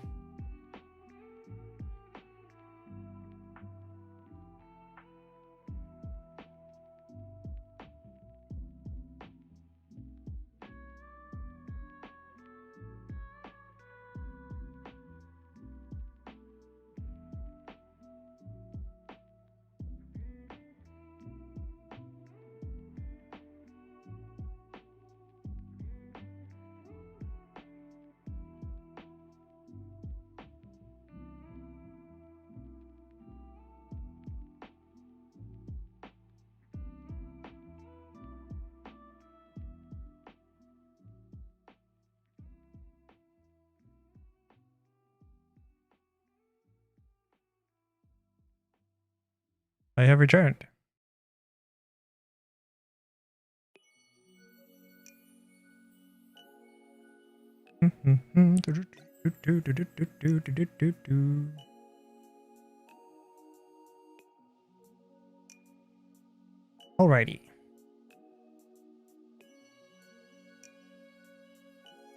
I have returned. Alrighty.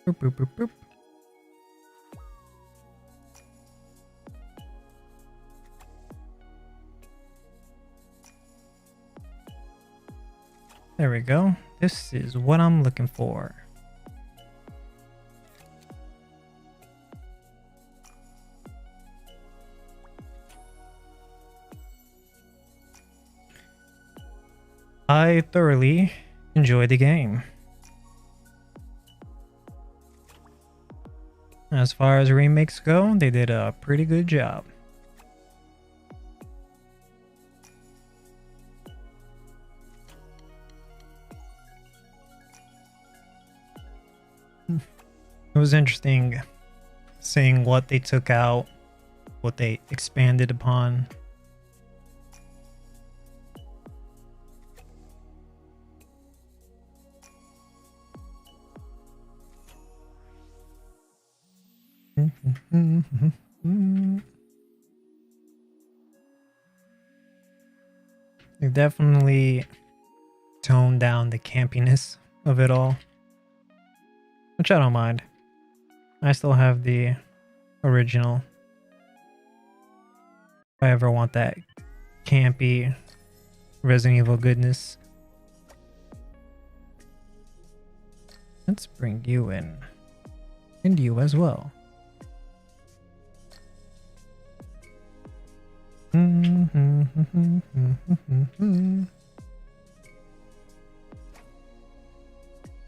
Boop, boop, boop, boop. There we go. This is what I'm looking for. I thoroughly enjoyed the game. As far as remakes go, they did a pretty good job. It was interesting seeing what they took out, what they expanded upon. They definitely toned down the campiness of it all, which I don't mind. I still have the original. If I ever want that campy Resident Evil goodness. Let's bring you in. And you as well.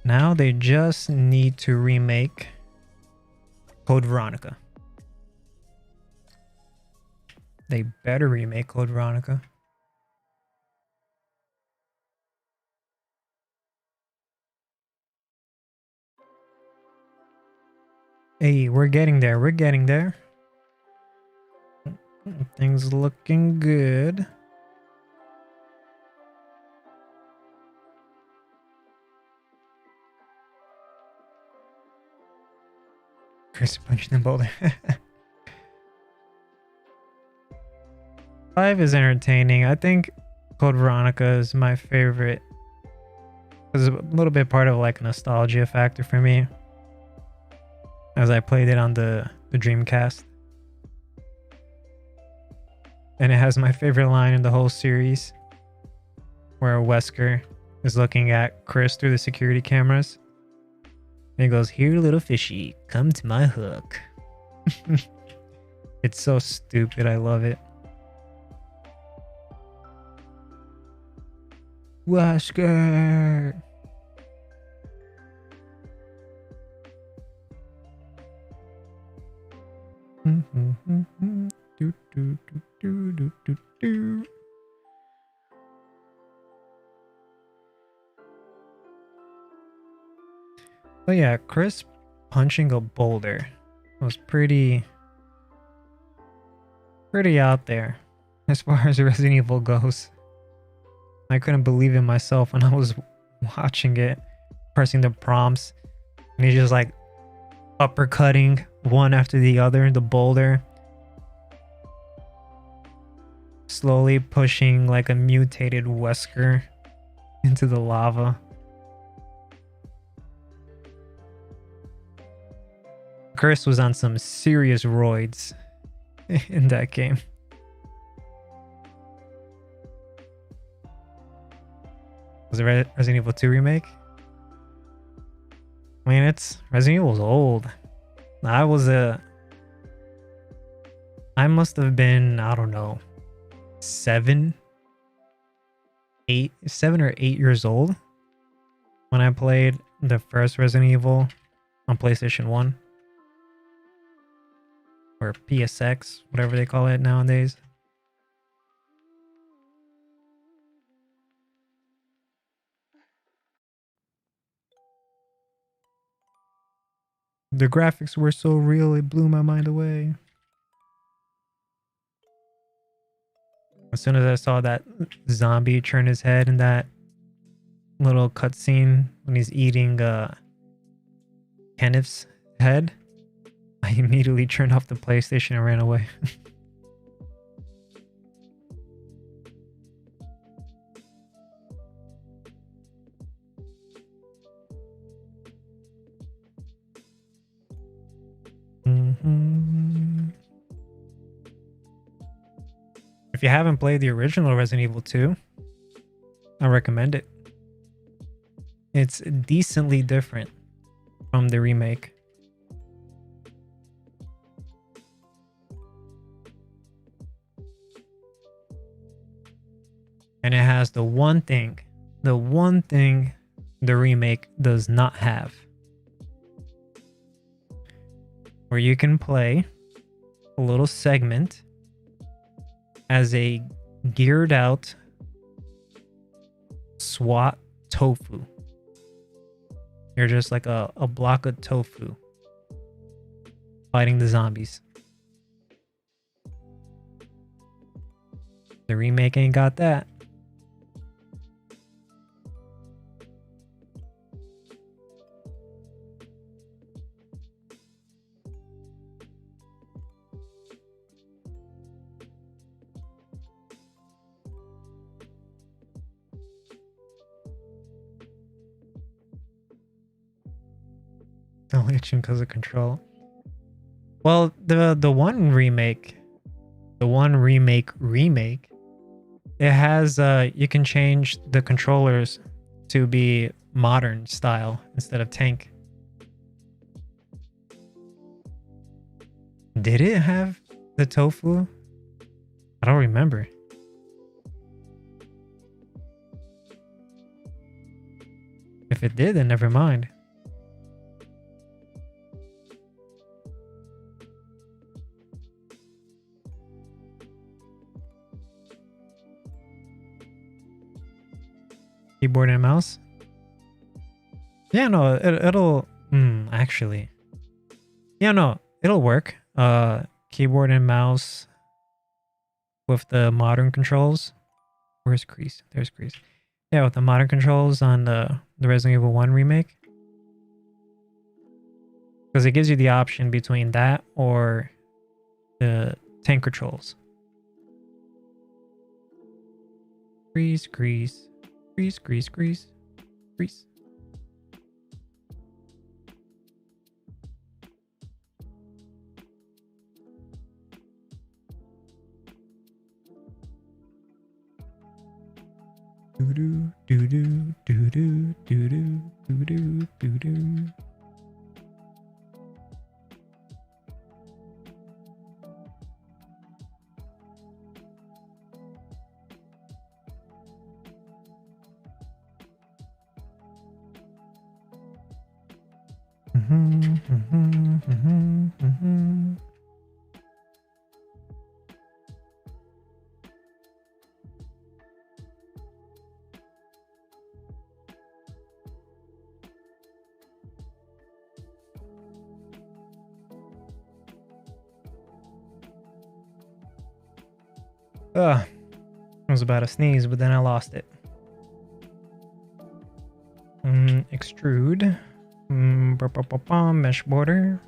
Now they just need to remake Code Veronica. They better remake Code Veronica. Hey, we're getting there. We're getting there. Things looking good. Chris punching the boulder. 5 is entertaining. I think Code Veronica is my favorite. It's a little bit part of like a nostalgia factor for me, as I played it on the Dreamcast. And it has my favorite line in the whole series, where Wesker is looking at Chris through the security cameras. And he goes, "Here, little fishy, come to my hook." It's so stupid. I love it. Wesker. Do, do, do, do, do, do, do. Oh yeah, Chris punching a boulder was pretty out there as far as Resident Evil goes. I couldn't believe it myself when I was watching it, pressing the prompts, and he's just like uppercutting one after the other the boulder, slowly pushing like a mutated Wesker into the lava. Chris was on some serious roids in that game. Was it Resident Evil 2 remake? I mean, Resident Evil's old. I must have been, I don't know, 7 or 8 years old when I played the first Resident Evil on PlayStation 1. Or PSX, whatever they call it nowadays. The graphics were so real, it blew my mind away. As soon as I saw that zombie turn his head in that little cutscene when he's eating Kenneth's head, I immediately turned off the PlayStation and ran away. If you haven't played the original Resident Evil 2, I recommend it. It's decently different from the remake. And it has the one thing the remake does not have. Where you can play a little segment as a geared out SWAT tofu. You're just like a block of tofu fighting the zombies. The remake ain't got that. Only itching because of control. Well, the one remake, it has you can change the controllers to be modern style instead of tank. Did it have the tofu? I don't remember. If it did, then never mind. Keyboard and mouse? Yeah, no, it'll actually. Yeah, no, it'll work. Keyboard and mouse with the modern controls. Where's Crease? There's Crease. Yeah, with the modern controls on the Resident Evil 1 remake. Because it gives you the option between that or the tank controls. Grease, grease, grease, grease, grease, grease. Doo doo doo doo doo doo doo doo doo doo doo. I was about to sneeze, but then I lost it. Extrude. Mesh border.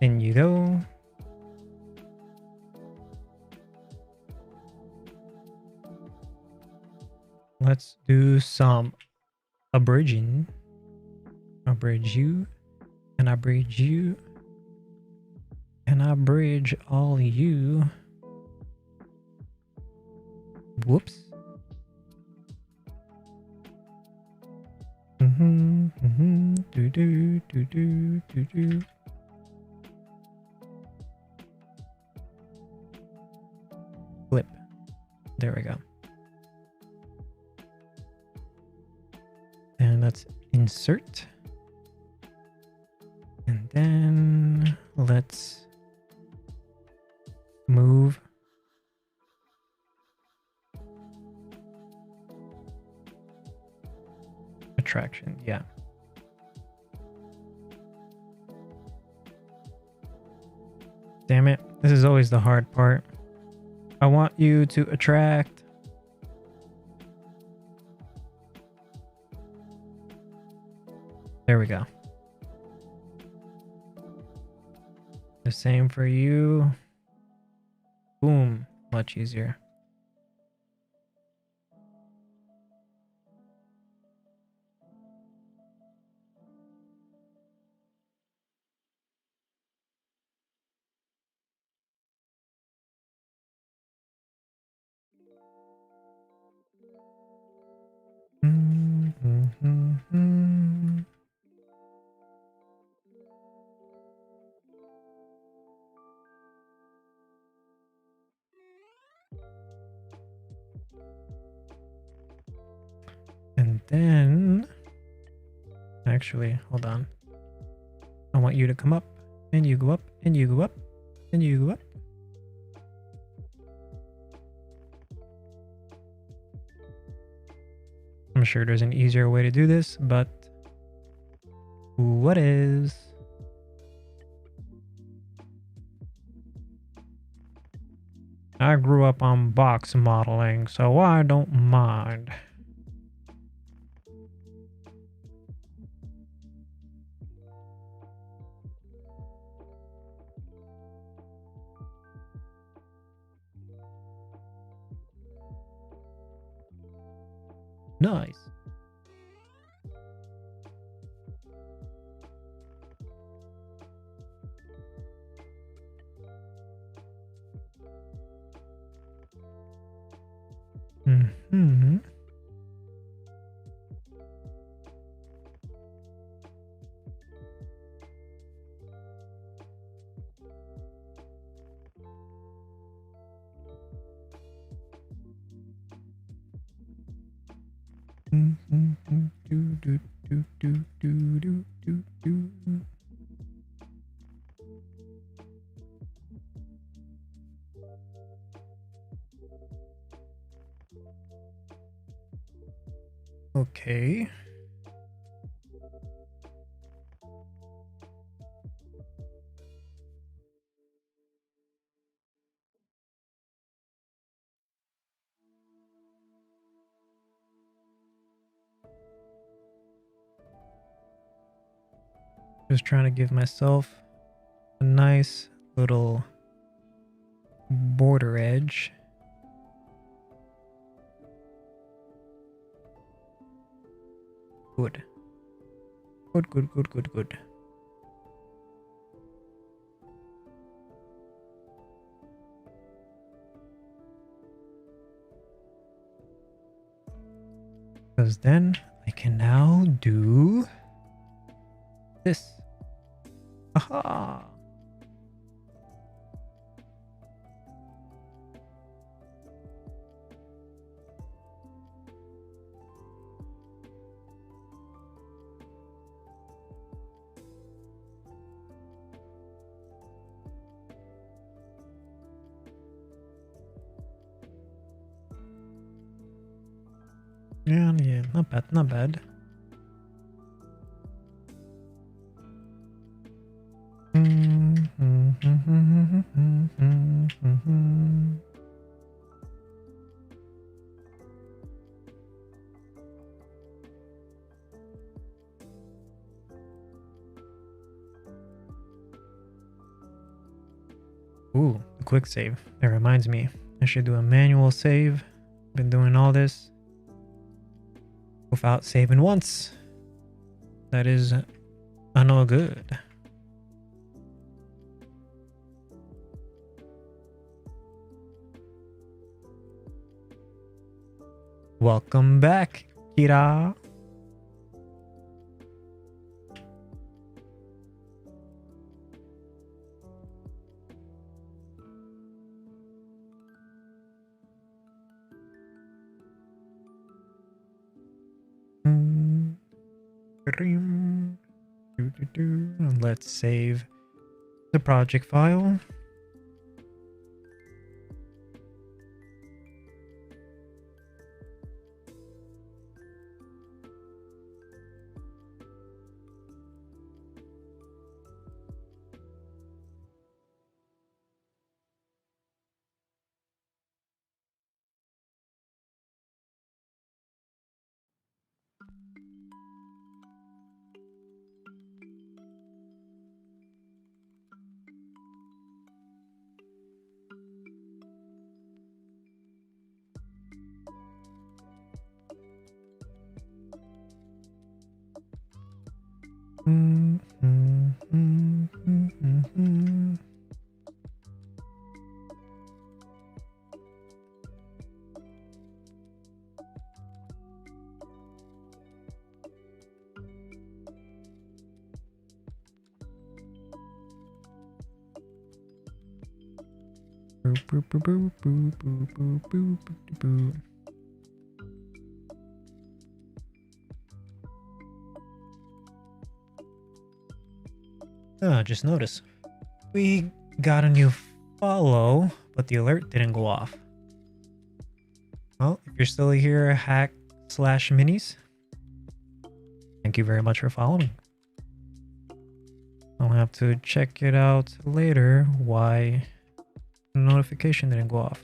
In you go. Let's do some abridging. Abridge you. And I bridge you. And I bridge all you. Whoops. Do do do do do do. Flip. There we go. And let's insert. And then let's move. Attraction, yeah. Damn it. This is always the hard part. I want you to attract. There we go. The same for you. Boom. Much easier. And then, actually, hold on. I want you to come up, and you go up, and you go up, and you go up. I'm sure there's an easier way to do this, but what is? I grew up on box modeling, so I don't mind. Nice. Mm-hmm. Okay. Just trying to give myself a nice little border edge. Good. Good, good, good, good, good. Because then I can now do this. Aha! Yeah, not bad, not bad. Ooh, the quick save. That reminds me, I should do a manual save. Been doing all this without saving once. That is no good. Welcome back, Kira. Let's save the project file. Just notice we got a new follow, but the alert didn't go off. Well, if you're still here, hack/minis, thank you very much for following. I'll have to check it out later why the notification didn't go off.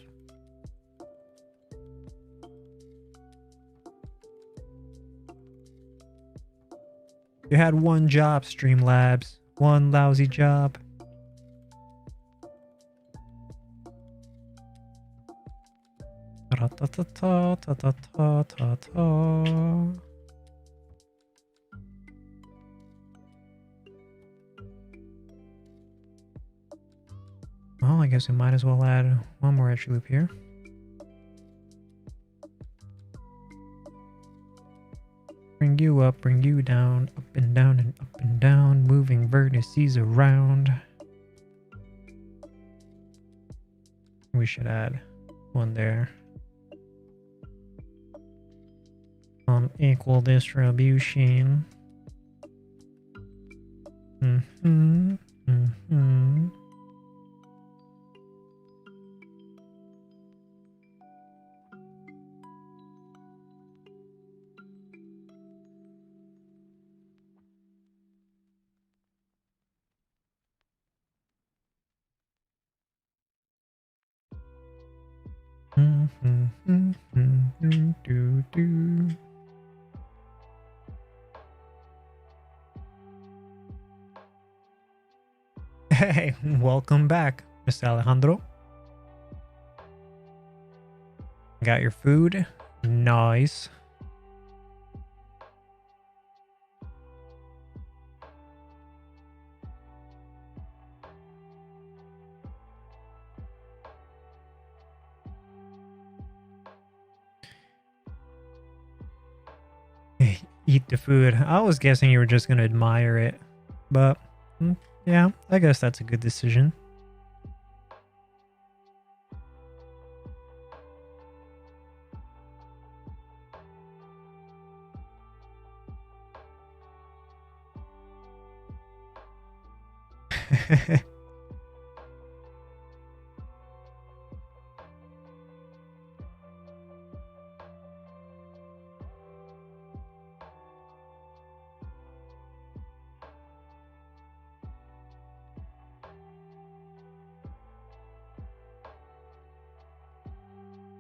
You had one job, Streamlabs. One lousy job. Well, I guess we might as well add one more edge loop here. Bring you up, bring you down, up and down and up and down, moving vertices around. We should add one there. Equal distribution. Hey, welcome back, Mr. Alejandro. Got your food. Nice. Eat the food. I was guessing you were just gonna admire it, but yeah, I guess that's a good decision.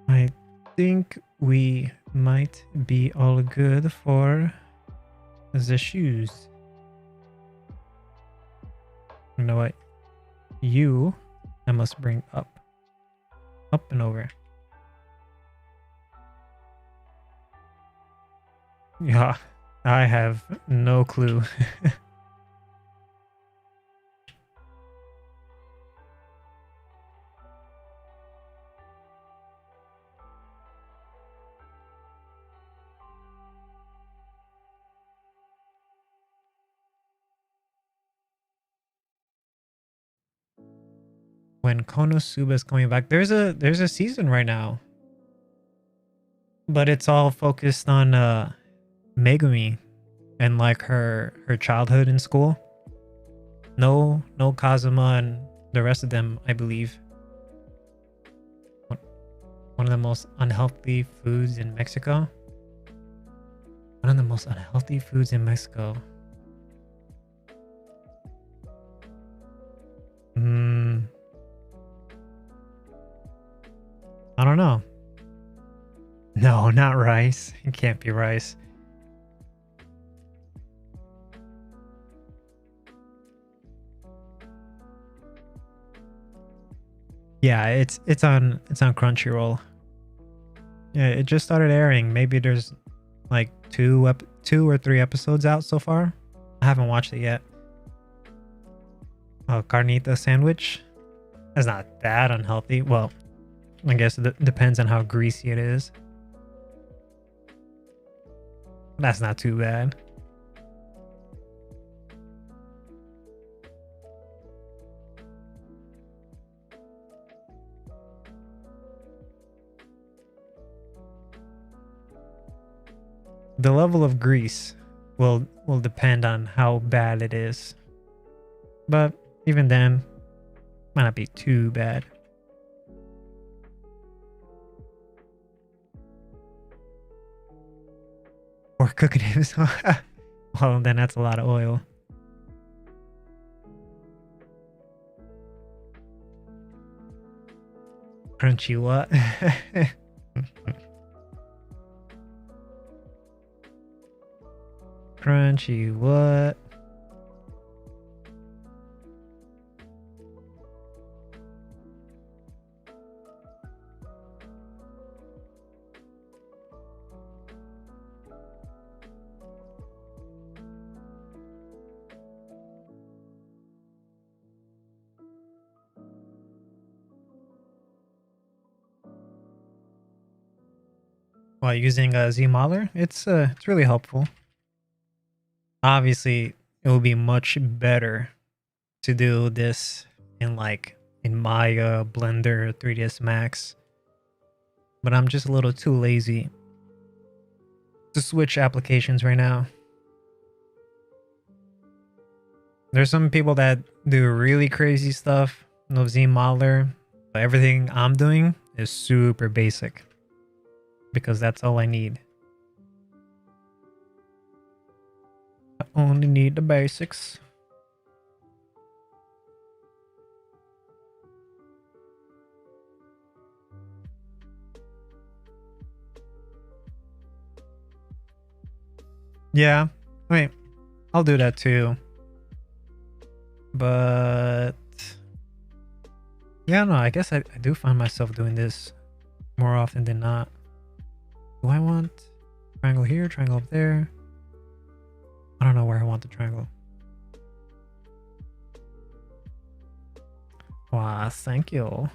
I think we might be all good for the shoes. You know what? You, I must bring up. Up and over. Yeah, I have no clue. When Konosuba is coming back, there's a season right now, but it's all focused on Megumi and like her childhood in school. No Kazuma and the rest of them, I believe. One of the most unhealthy foods in Mexico. One of the most unhealthy foods in Mexico. I don't know. No, not rice. It can't be rice. Yeah, it's on Crunchyroll. Yeah, it just started airing. Maybe there's like two or three episodes out so far. I haven't watched it yet. Oh, carnita sandwich. That's not that unhealthy. Well, I guess it depends on how greasy it is. That's not too bad. The level of grease will depend on how bad it is. But even then, might not be too bad. Or cooking it. Well, then that's a lot of oil. Crunchy what? Crunchy what? While using a Z-Modeler, it's really helpful. Obviously, it will be much better to do this in Maya, Blender, 3ds Max. But I'm just a little too lazy to switch applications right now. There's some people that do really crazy stuff with Z-Modeler, but everything I'm doing is super basic because that's all I need. I only need the basics. Yeah, I mean, I'll do that too. But Yeah, no, I guess I do find myself doing this more often than not. Do I want triangle here, triangle up there? I don't know where I want the triangle. Wow, thank you.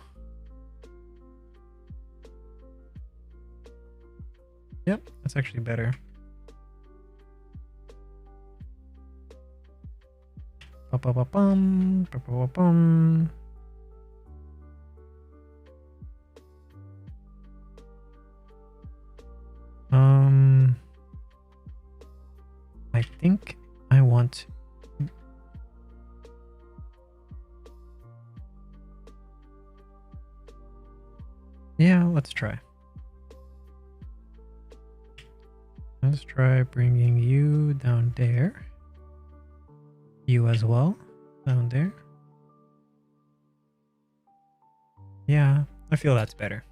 Yep, that's actually better. Ba-ba-ba-bum, ba-ba-ba-bum. I think I want. Yeah, let's try. Let's try bringing you down there. You as well, down there. Yeah, I feel that's better.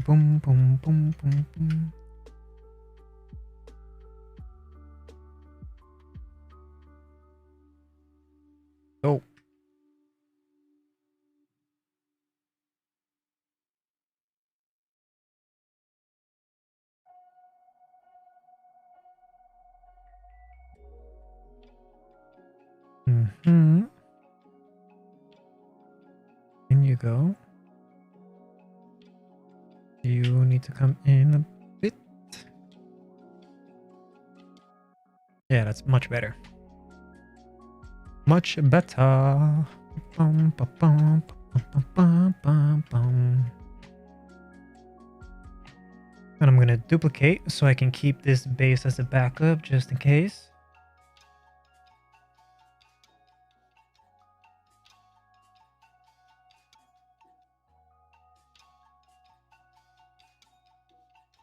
Boom, boom, boom, boom, boom. Oh. Mm-hmm. In you go. You need to come in a bit. Yeah, that's much better. Much better. Bum, ba, bum, bum, bum, bum, bum. And I'm going to duplicate so I can keep this base as a backup just in case.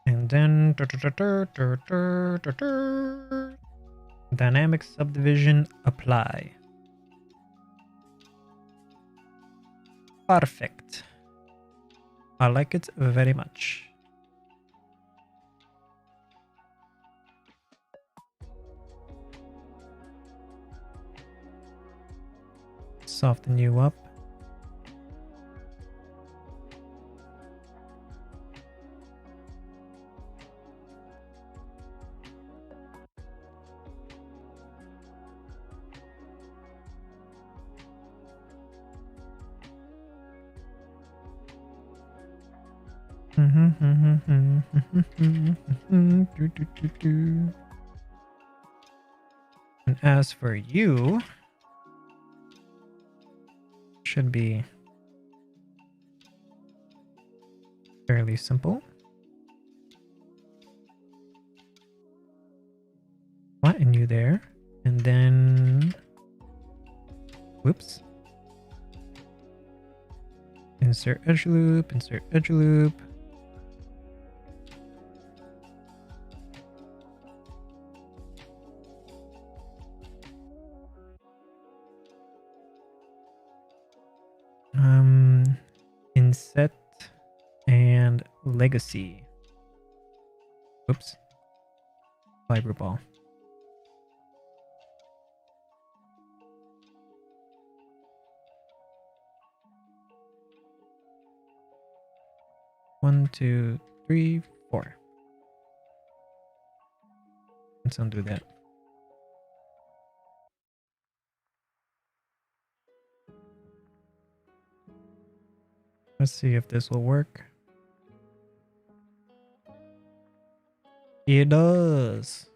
And then dynamic subdivision apply. Perfect. I like it very much. Soften you up. And as for you, should be fairly simple. Flatten you there, and then whoops. Insert edge loop, insert edge loop. Inset and legacy. Oops. Fiber ball. One, two, three, four. Let's undo that. Let's see if this will work. It does.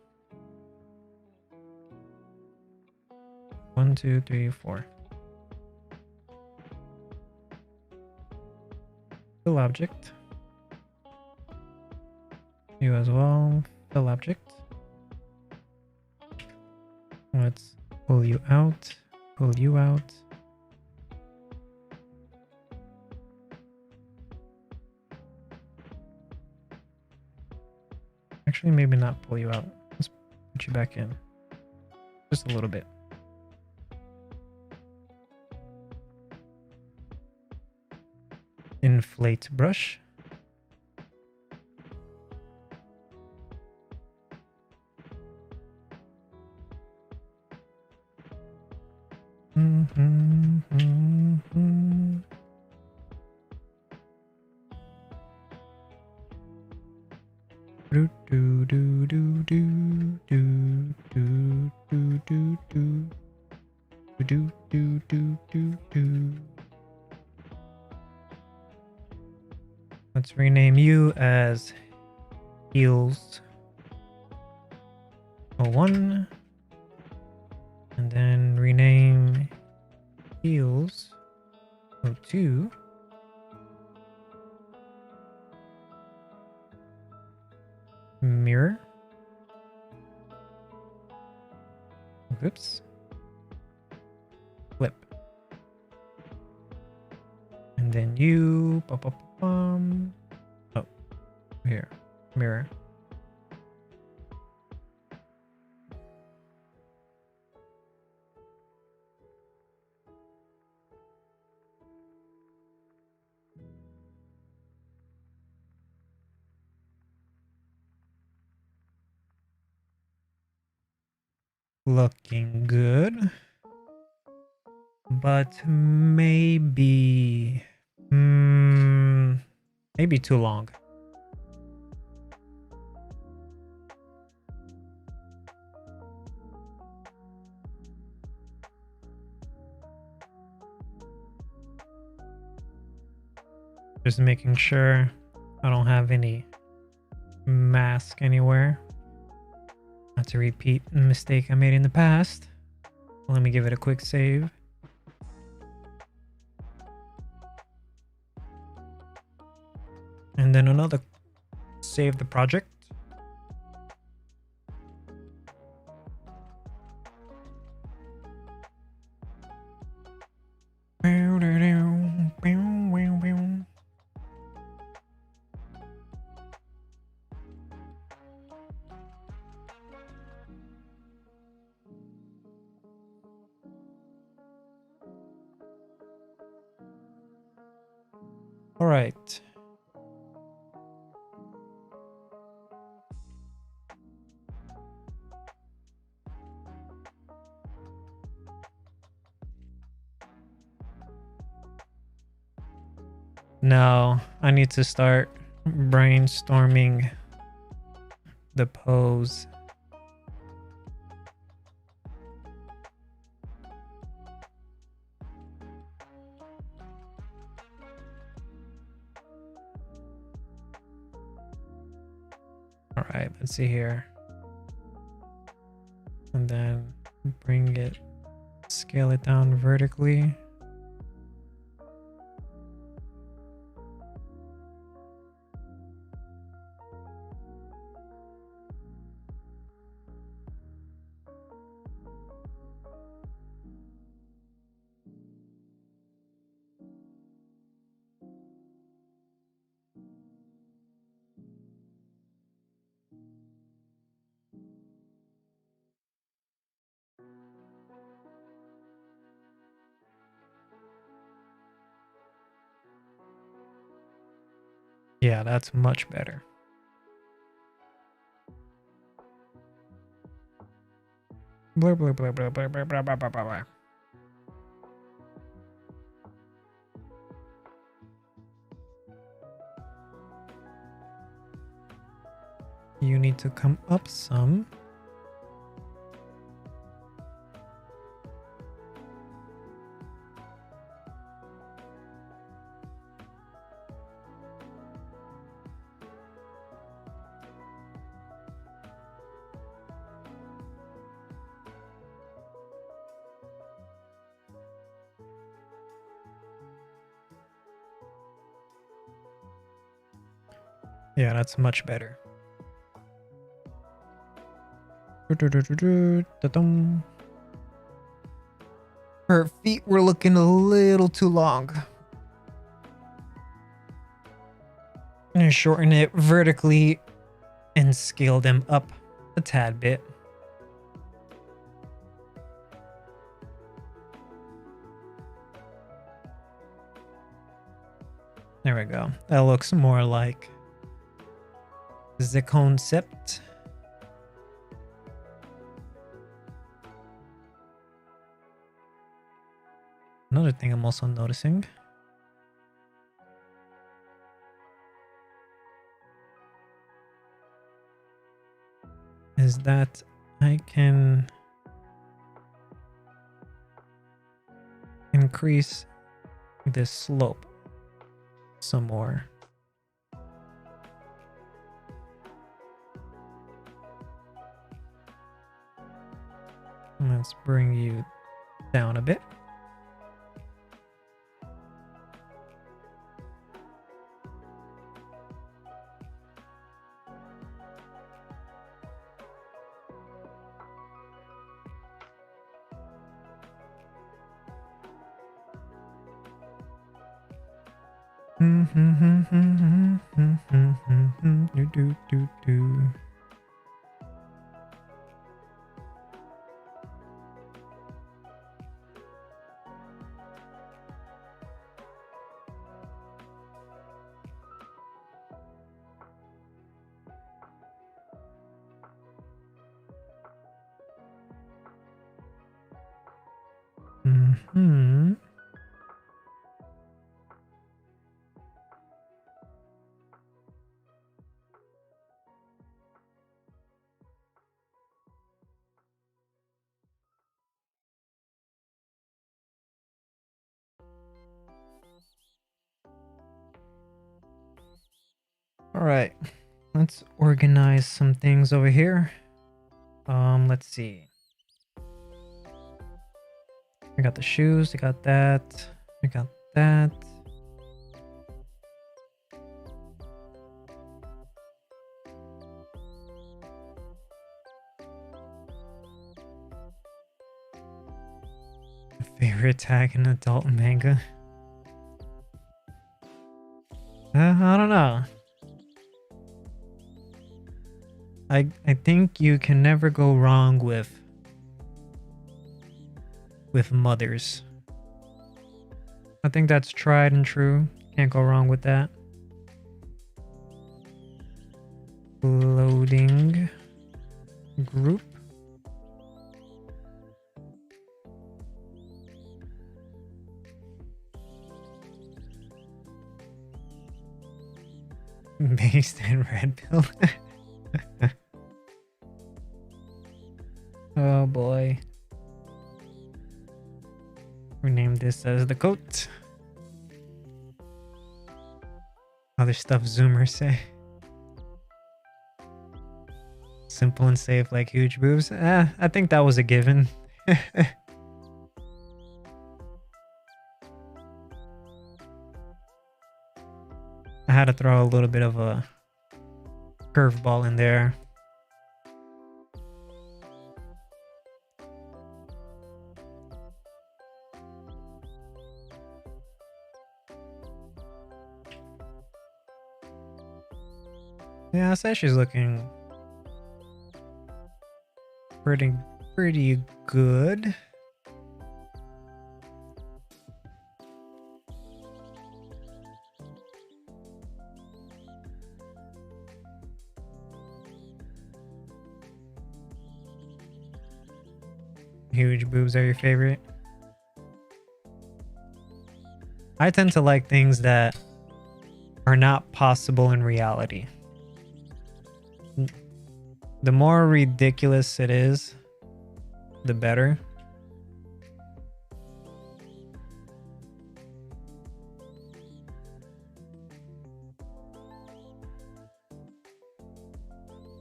1, 2, 3, 4. Fill object. You as well. Fill object. Let's pull you out. Pull you out. Actually, maybe not pull you out. Let's put you back in. Just a little bit. inflate brush. Do do do do do do do do do do do do do do. Let's rename you as Heels 01, and then rename Heels 02. Mirror. Whoops. Flip. And then you. Oh, here. Mirror. Looking good. But maybe... maybe too long. Just making sure I don't have any mask anywhere. Not to repeat a mistake I made in the past. Let me give it a quick save. And then another save the project. All right. No, I need to start brainstorming the pose. All right, let's see here. And then bring it, scale it down vertically. Yeah, that's much better. Blah, blah, blah, blah, blah, blah, blah, blah, blah, blah. You need to come up some. Yeah, that's much better. Her feet were looking a little too long. I'm gonna shorten it vertically and scale them up a tad bit. There we go. That looks more like the concept. Another thing I'm also noticing is that I can increase this slope some more. Let's bring you down a bit. All right, let's organize some things over here. Let's see. We got the shoes, we got that, we got that. Favorite tag in adult manga? I don't know. I think you can never go wrong with mothers. I think that's tried and true. Can't go wrong with that. Loading group. Based in red pill. Oh boy. Rename this as the coat. Other stuff Zoomers say. Simple and safe like huge boobs. I think that was a given. I had to throw a little bit of a curveball in there. Yeah, Sasha's looking pretty good. Huge boobs are your favorite? I tend to like things that are not possible in reality. The more ridiculous it is, the better.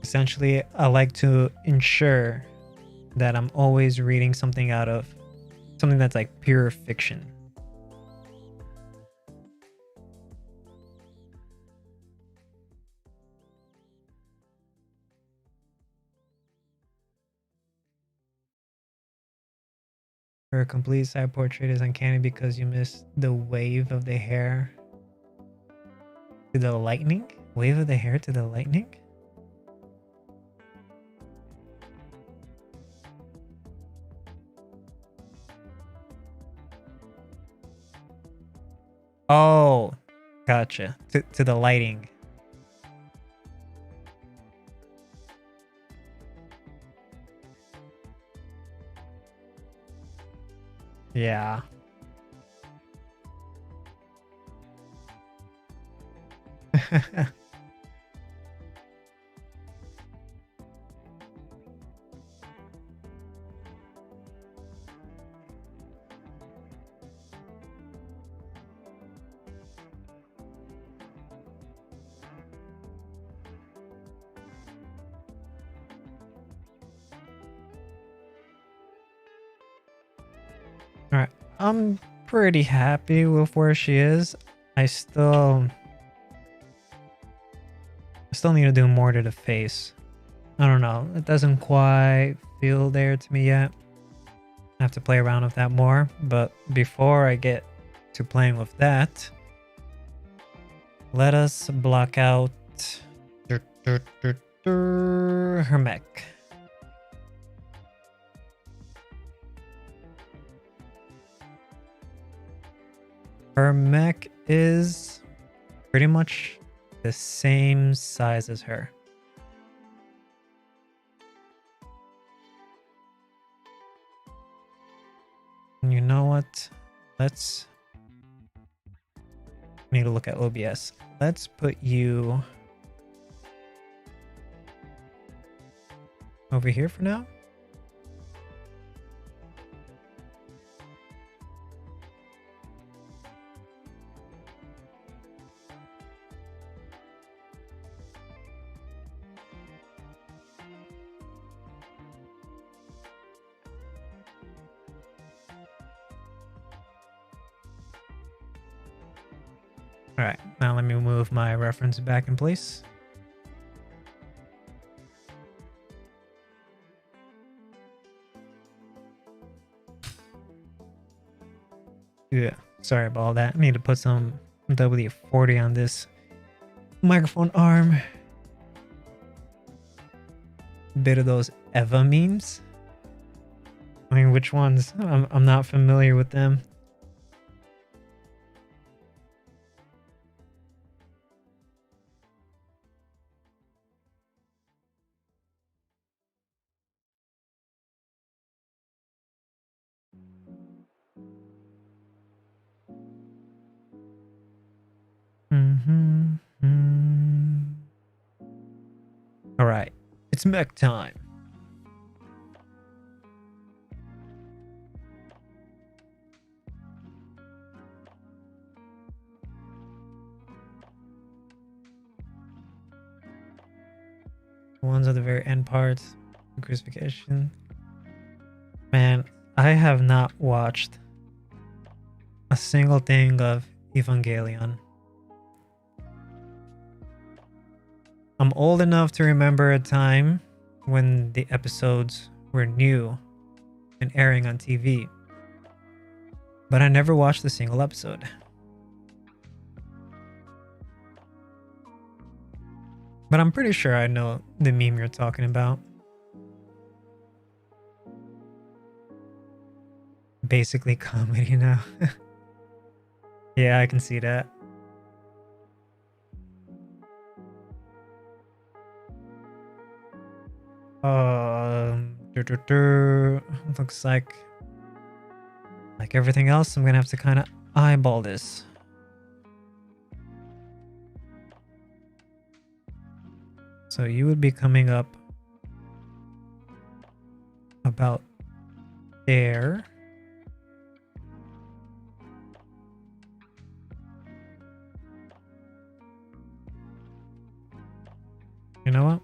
Essentially, I like to ensure that I'm always reading something that's like pure fiction. Her complete side portrait is uncanny because you missed the wave of the hair to the lightning? Wave of the hair to the lightning? Oh, Gotcha. To the lighting. Yeah. Alright. I'm pretty happy with where she is. I still need to do more to the face. I don't know. It doesn't quite feel there to me yet. I have to play around with that more. But before I get to playing with that, let us block out her mech. Her mech is pretty much the same size as her. And you know what? Let's need to look at OBS. Let's put you over here for now. All right, now let me move my reference back in place. Yeah, sorry about all that. I need to put some W40 on this microphone arm. Bit of those Eva memes. I mean, which ones? I'm not familiar with them. All right, it's mech time. Ones at the very end parts, crucifixion. Man, I have not watched a single thing of Evangelion. I'm old enough to remember a time when the episodes were new and airing on TV, but I never watched a single episode. But I'm pretty sure I know the meme you're talking about. Basically comedy now. Yeah, I can see that. Looks like everything else, I'm gonna have to kind of eyeball this. So you would be coming up about there. You know what?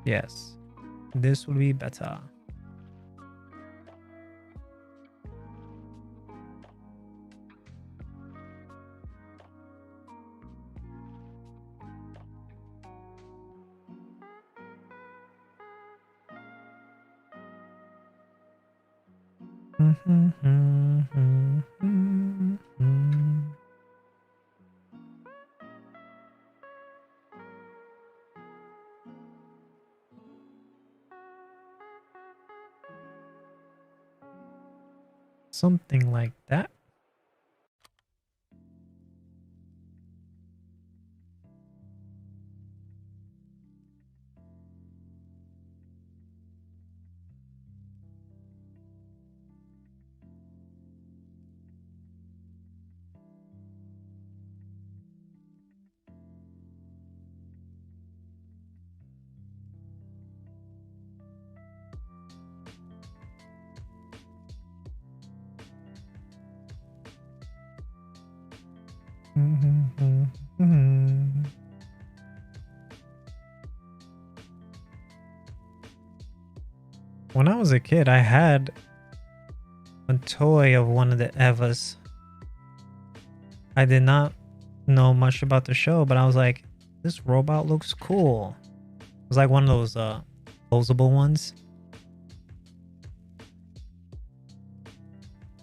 Yes, this will be better. something like that. When I was a kid, I had a toy of one of the Evas. I did not know much about the show, but I was like, this robot looks cool. It was like one of those posable ones.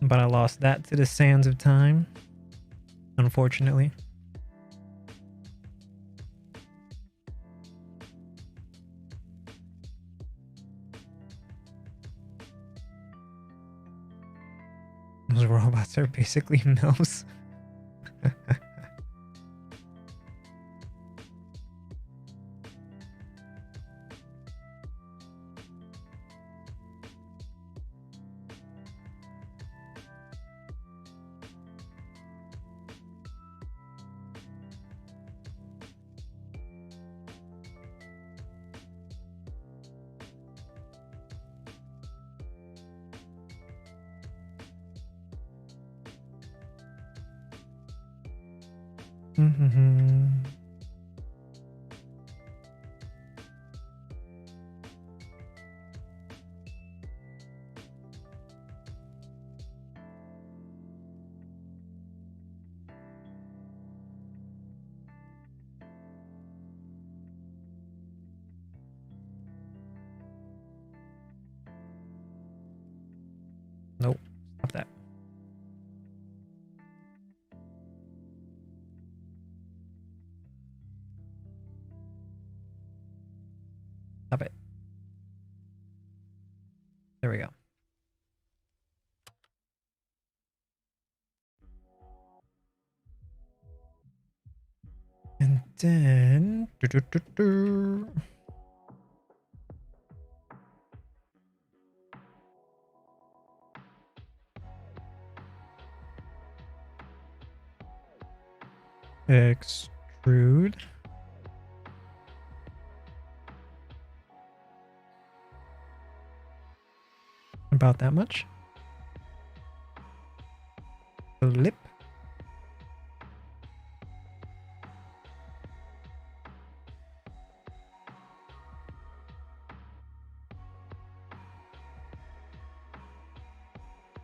But I lost that to the sands of time, unfortunately. Those robots are basically MILFs. Nope, stop that. Stop it. There we go. And then extrude. About that much. Flip.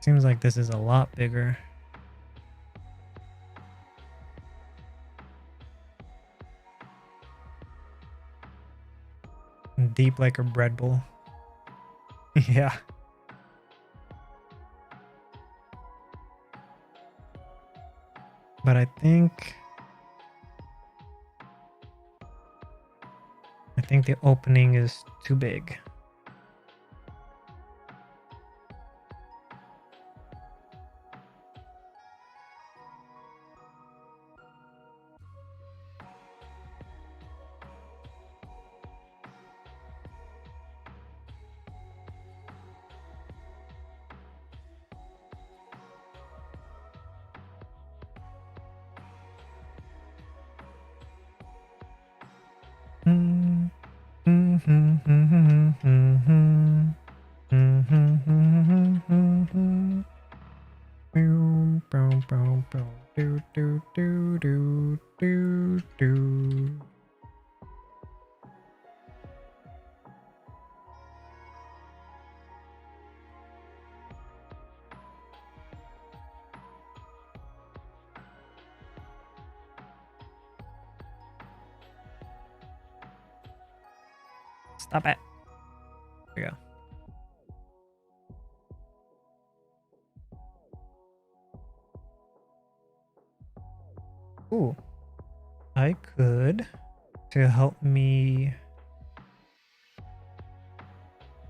Seems like this is a lot bigger. Deep like a bread bowl. Yeah. But I think the opening is too big. Stop it. There we go. Ooh. I could, to help me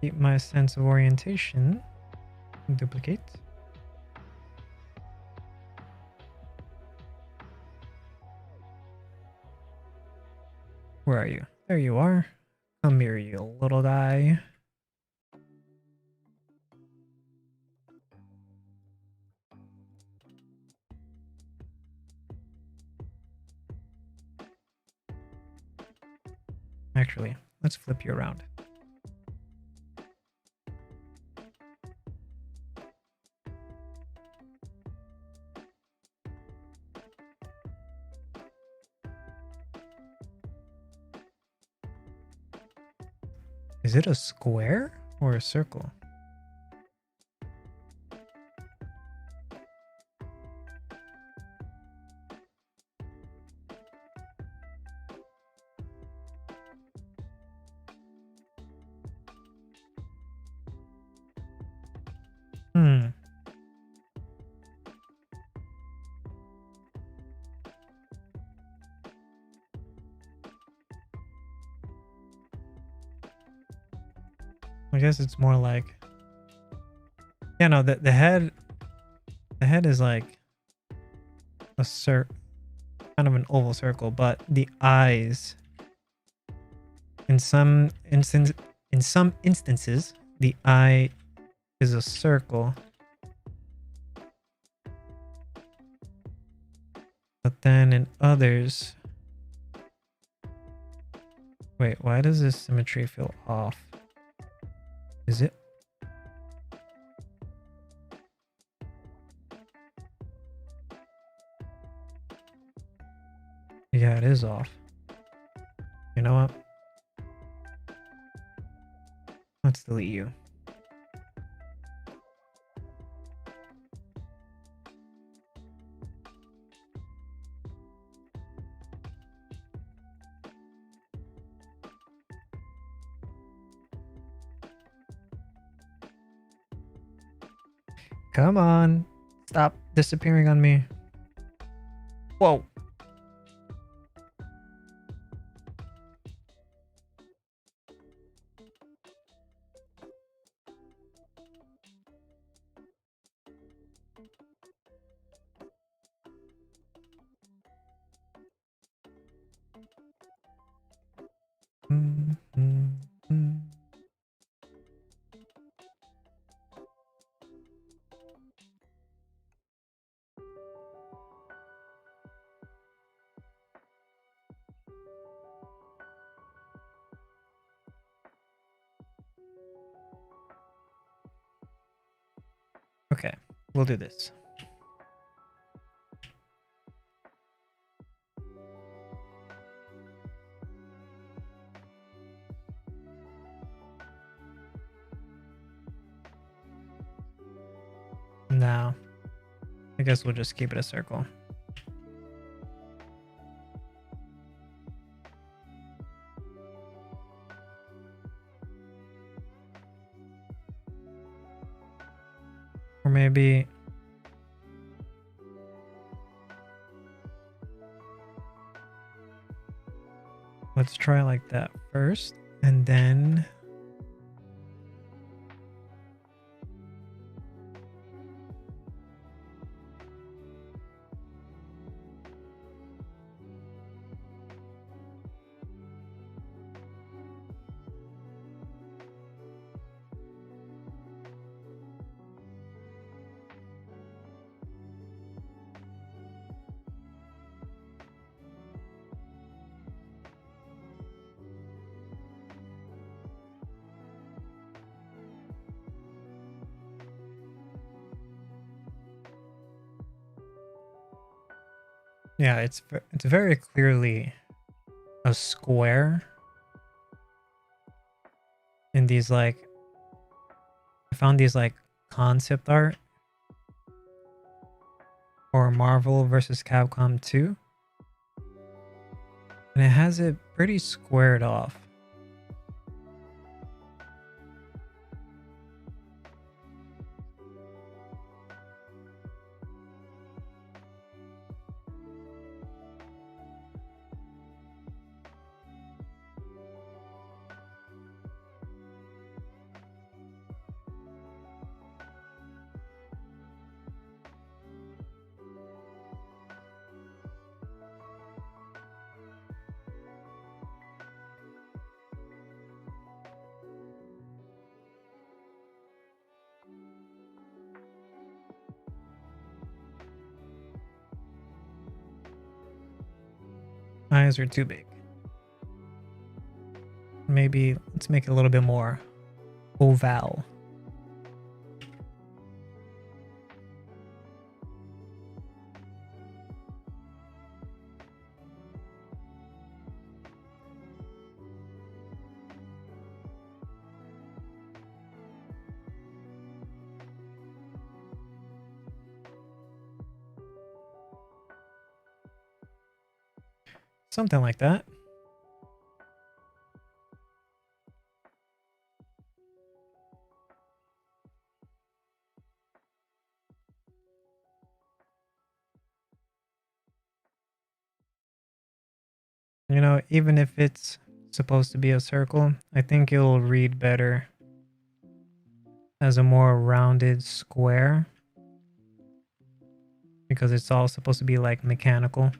keep my sense of orientation, duplicate. Where are you? There you are. Come here, you little guy. Actually, let's flip you around. Is it a square or a circle? Hmm. I guess it's more like, yeah, no, the head is like a kind of an oval circle, but the eyes, in some instances, the eye is a circle, but then in others, wait, why does this symmetry feel off? Is it? Yeah, it is off. You know what? Let's delete you. Come on. Stop disappearing on me. Whoa. Okay, we'll do this. No, I guess we'll just keep it a circle. Or maybe let's try like that first, and then yeah, it's very clearly a square in these, like, I found these like concept art for Marvel versus Capcom 2, and it has it pretty squared off. eyes are too big. Maybe let's make it a little bit more oval. Something like that. You know, even if it's supposed to be a circle, I think it'll read better as a more rounded square because it's all supposed to be like mechanical.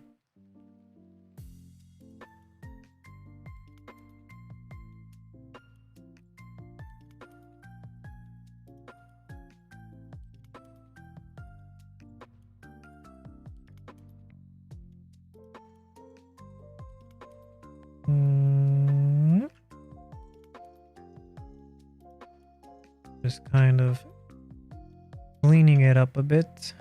Just kind of cleaning it up a bit.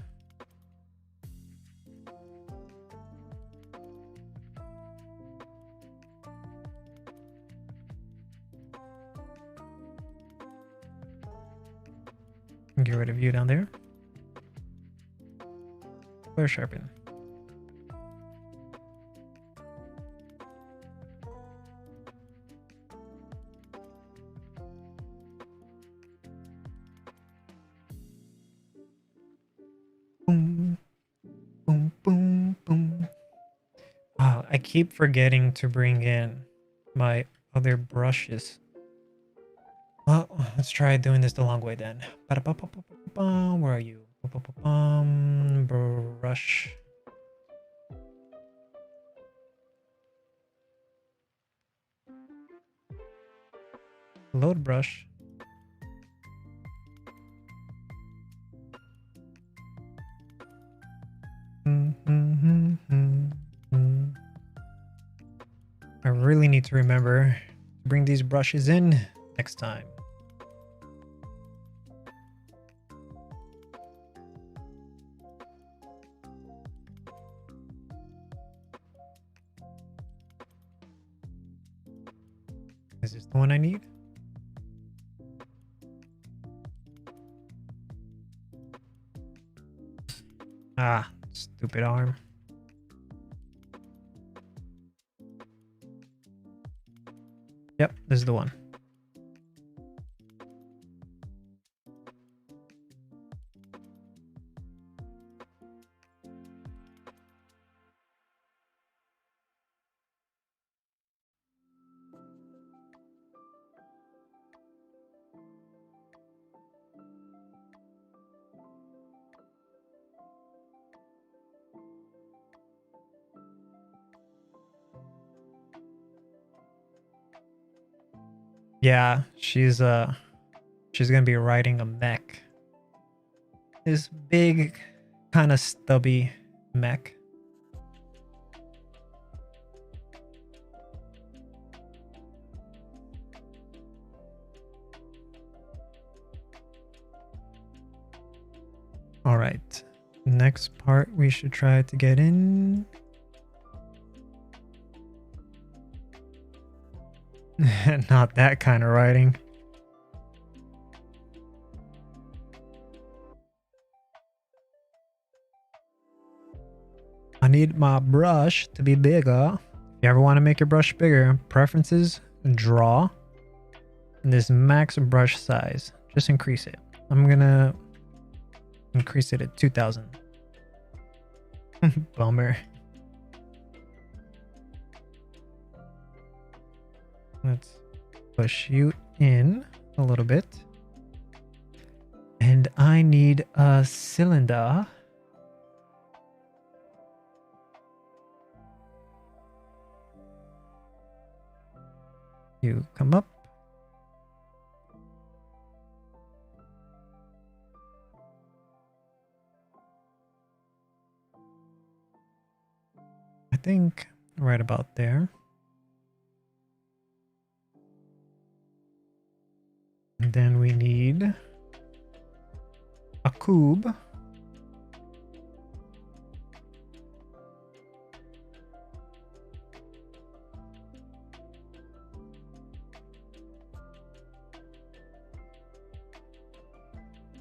Get rid of you down there. Clear sharpen. Boom, boom, boom, boom. Wow, I keep forgetting to bring in my other brushes. Well, let's try doing this the long way then. Where are you? Brush. Load brush. I really need to remember to bring these brushes in next time. Is this the one I need? Ah, stupid arm. Yep, this is the one. Yeah, she's gonna be riding a mech. This big, kind of stubby mech. All right, next part we should try to get in. Not that kind of riding. I need my brush to be bigger. If you ever want to make your brush bigger, preferences, draw, and this max brush size. Just increase it. I'm gonna increase it at 2000. Bummer. Let's push you in a little bit. And I need a cylinder. You come up. I think right about there. And then we need a cube.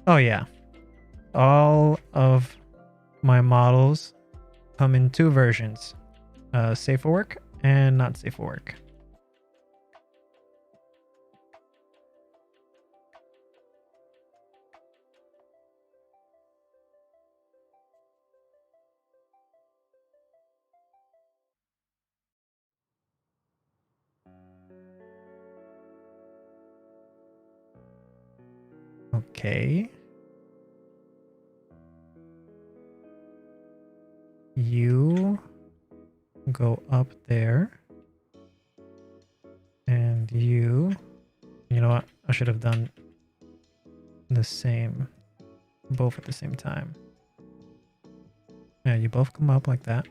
Oh yeah, all of my models come in two versions, safe for work and not safe for work. Okay. You go up there. And you know what? I should have done the same, both at the same time. Yeah, you both come up like that.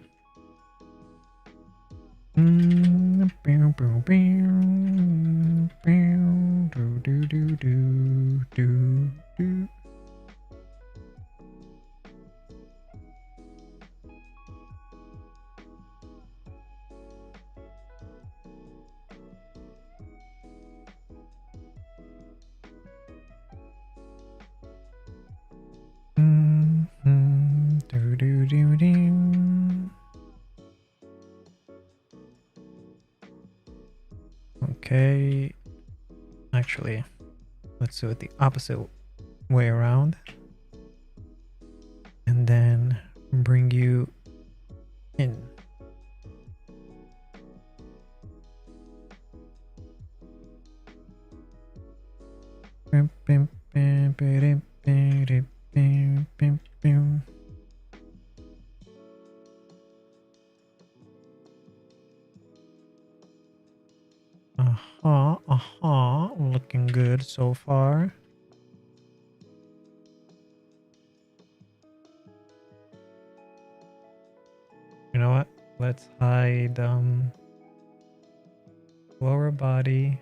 Okay. Actually, let's do it the opposite way around. And then bring you in. Looking good so far. You know what? Let's hide lower body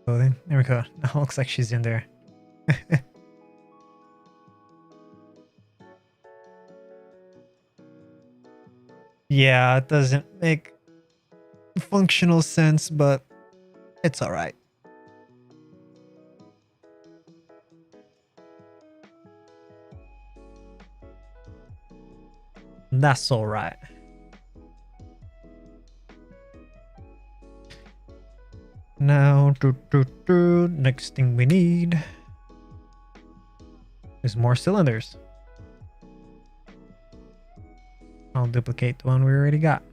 clothing. There we go. Now looks like she's in there. Yeah, it doesn't make functional sense, but it's all right. That's all right. Now, next thing we need is more cylinders. I'll duplicate the one we already got.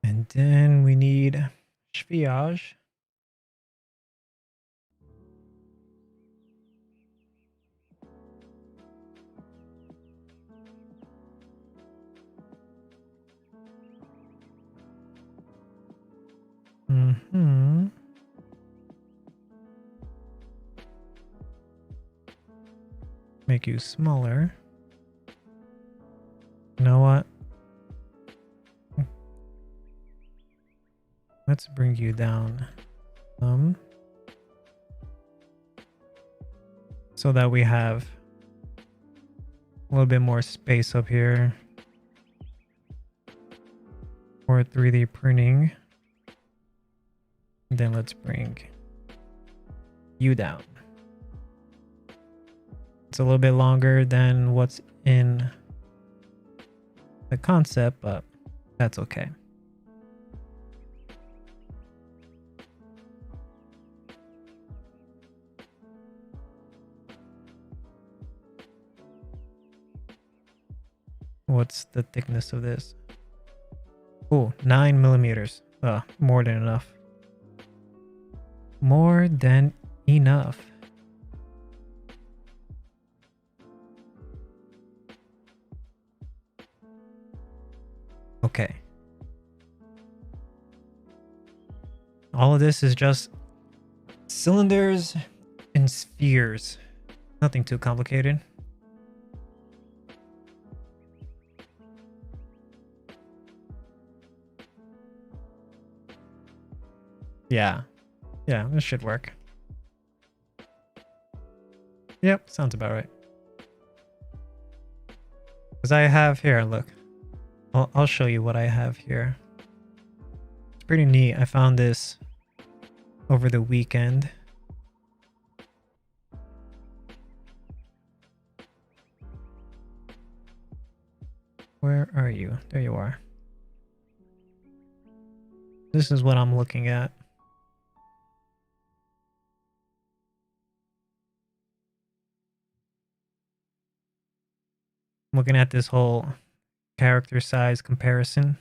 And then we need chevillage. Make you smaller. You know what? Let's bring you down some so that we have a little bit more space up here for 3D printing. And then let's bring you down. It's a little bit longer than what's in the concept, but that's okay. What's the thickness of this? Oh, 9 millimeters. More than enough. More than enough. Okay. All of this is just cylinders and spheres. Nothing too complicated. Yeah. Yeah, this should work. Yep, sounds about right. Because I have here, look. I'll show you what I have here. It's pretty neat. I found this over the weekend. Where are you? There you are. This is what I'm looking at. I'm looking at this whole character size comparison.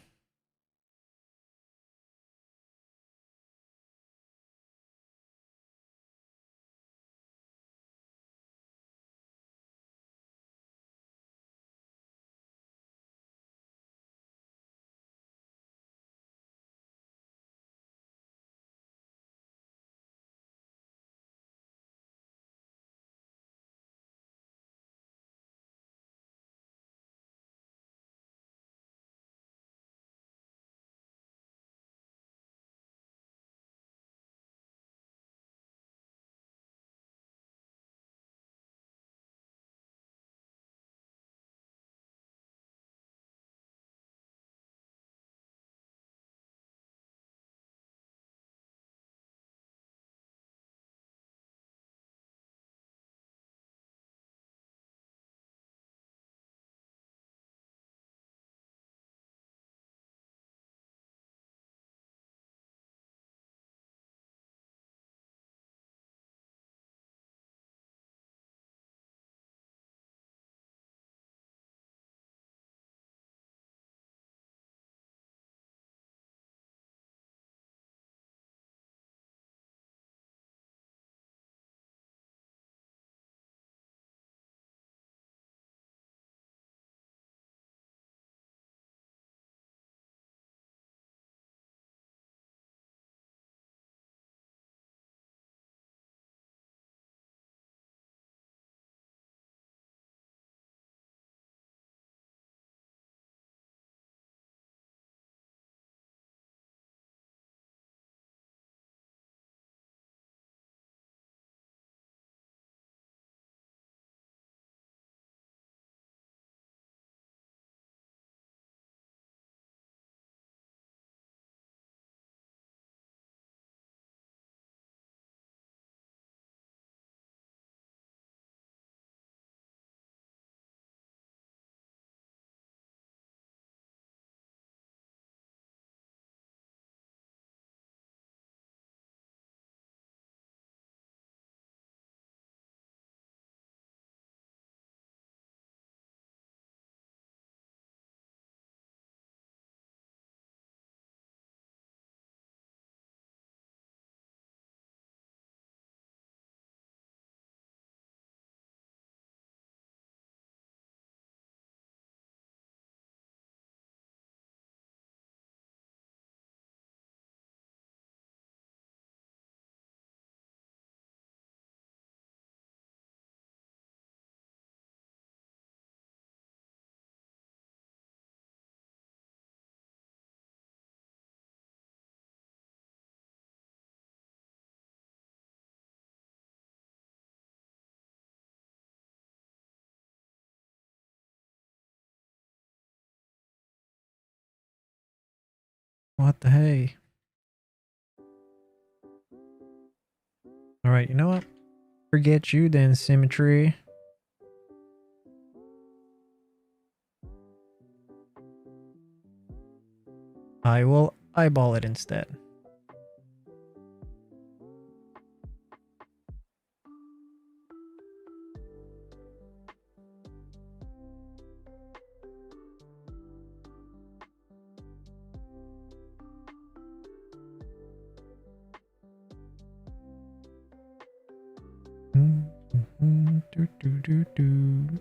What the hey? Alright, you know what? Forget you then, Symmetry. I will eyeball it instead. Do, do, do, do.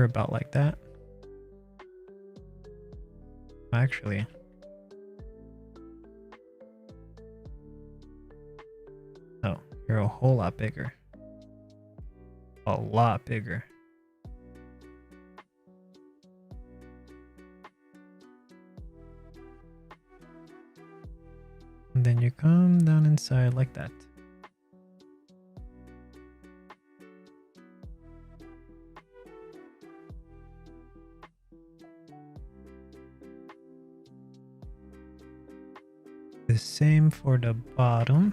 about like that. Actually, oh, you're a whole lot bigger. A lot bigger. And then you come down inside like that. The same for the bottom.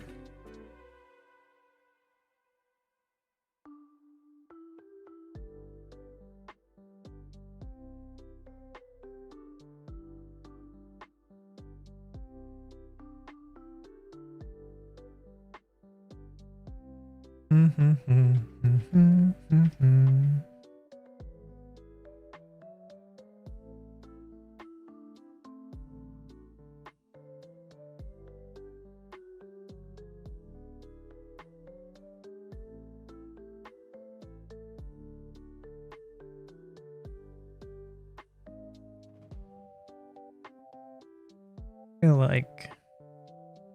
I feel like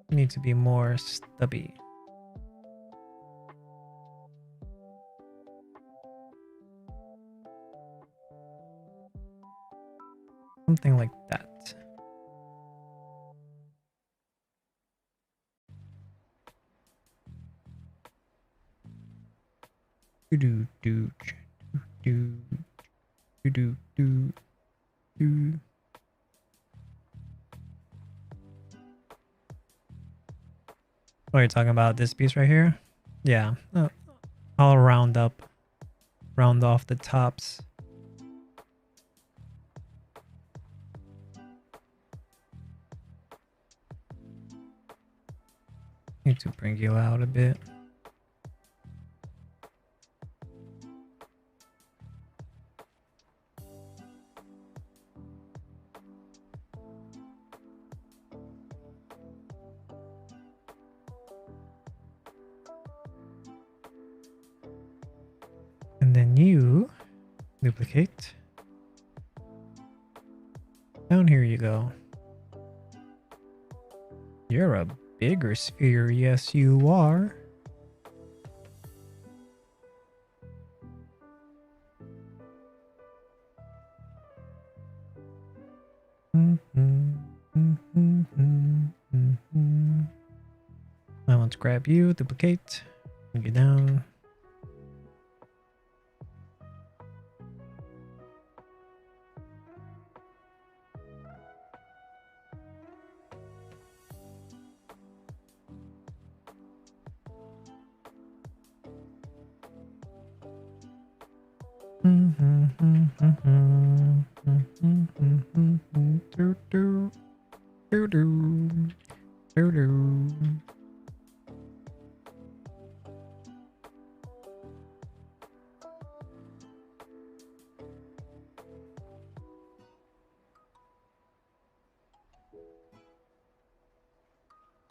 it needs to be more stubby. Something like that. Do do do do do do do do. Oh, you're talking about this piece right here? Yeah. I'll round off the tops. Need to bring you out a bit. And then you duplicate. Down here you go. You're a bigger sphere, yes you are. Now let's grab you, duplicate, bring you down.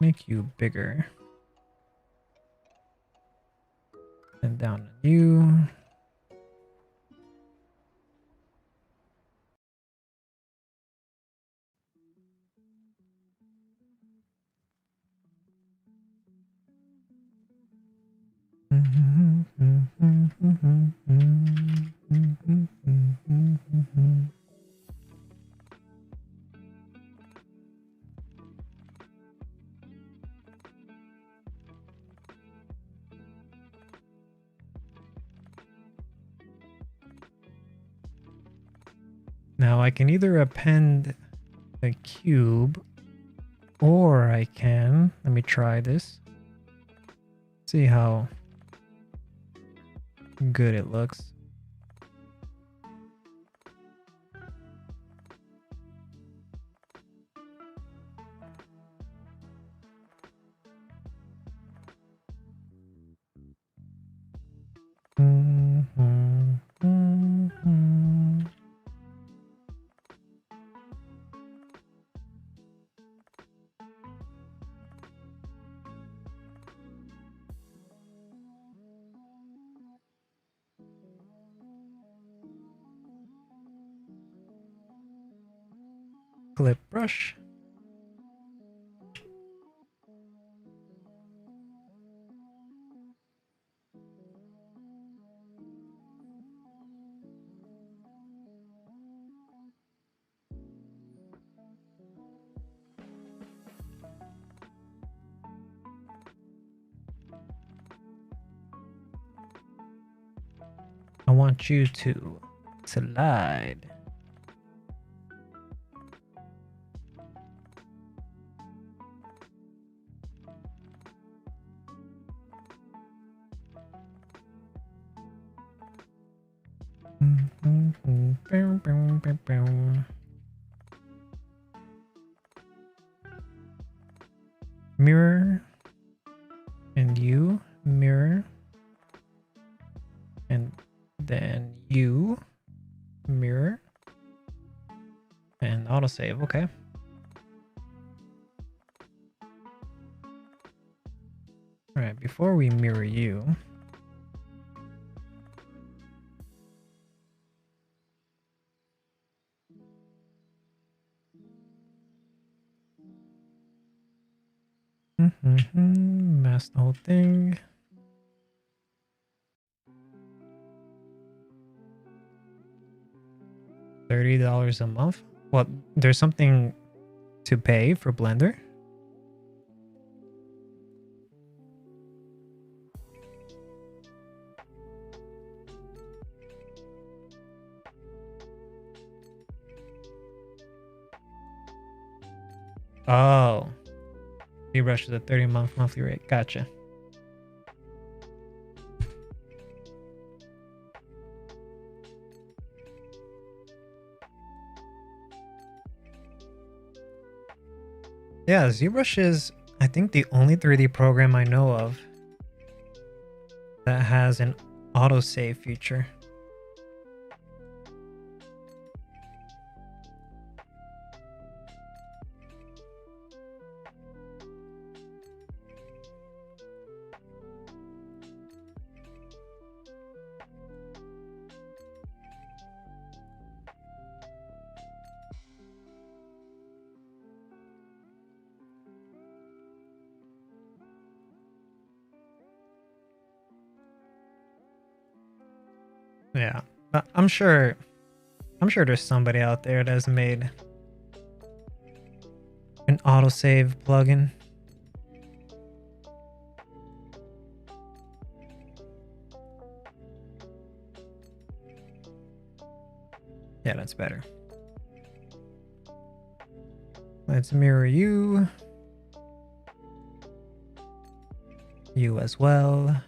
Make you bigger. And down on you. Now I can either append a cube or I can, let me try this. See how good it looks. clip brush. I want you to slide. Mirror. And you, mirror. And then you, mirror. And autosave, okay. Alright, before we mirror you, mask the whole thing. $30 a month? Well, there's something to pay for Blender? Oh. ZBrush is a 30-month monthly rate. Gotcha. Yeah, ZBrush is, I think, the only 3D program I know of that has an autosave feature. Yeah, but I'm sure there's somebody out there that's made an autosave plugin. Yeah, that's better. Let's mirror you. You as well.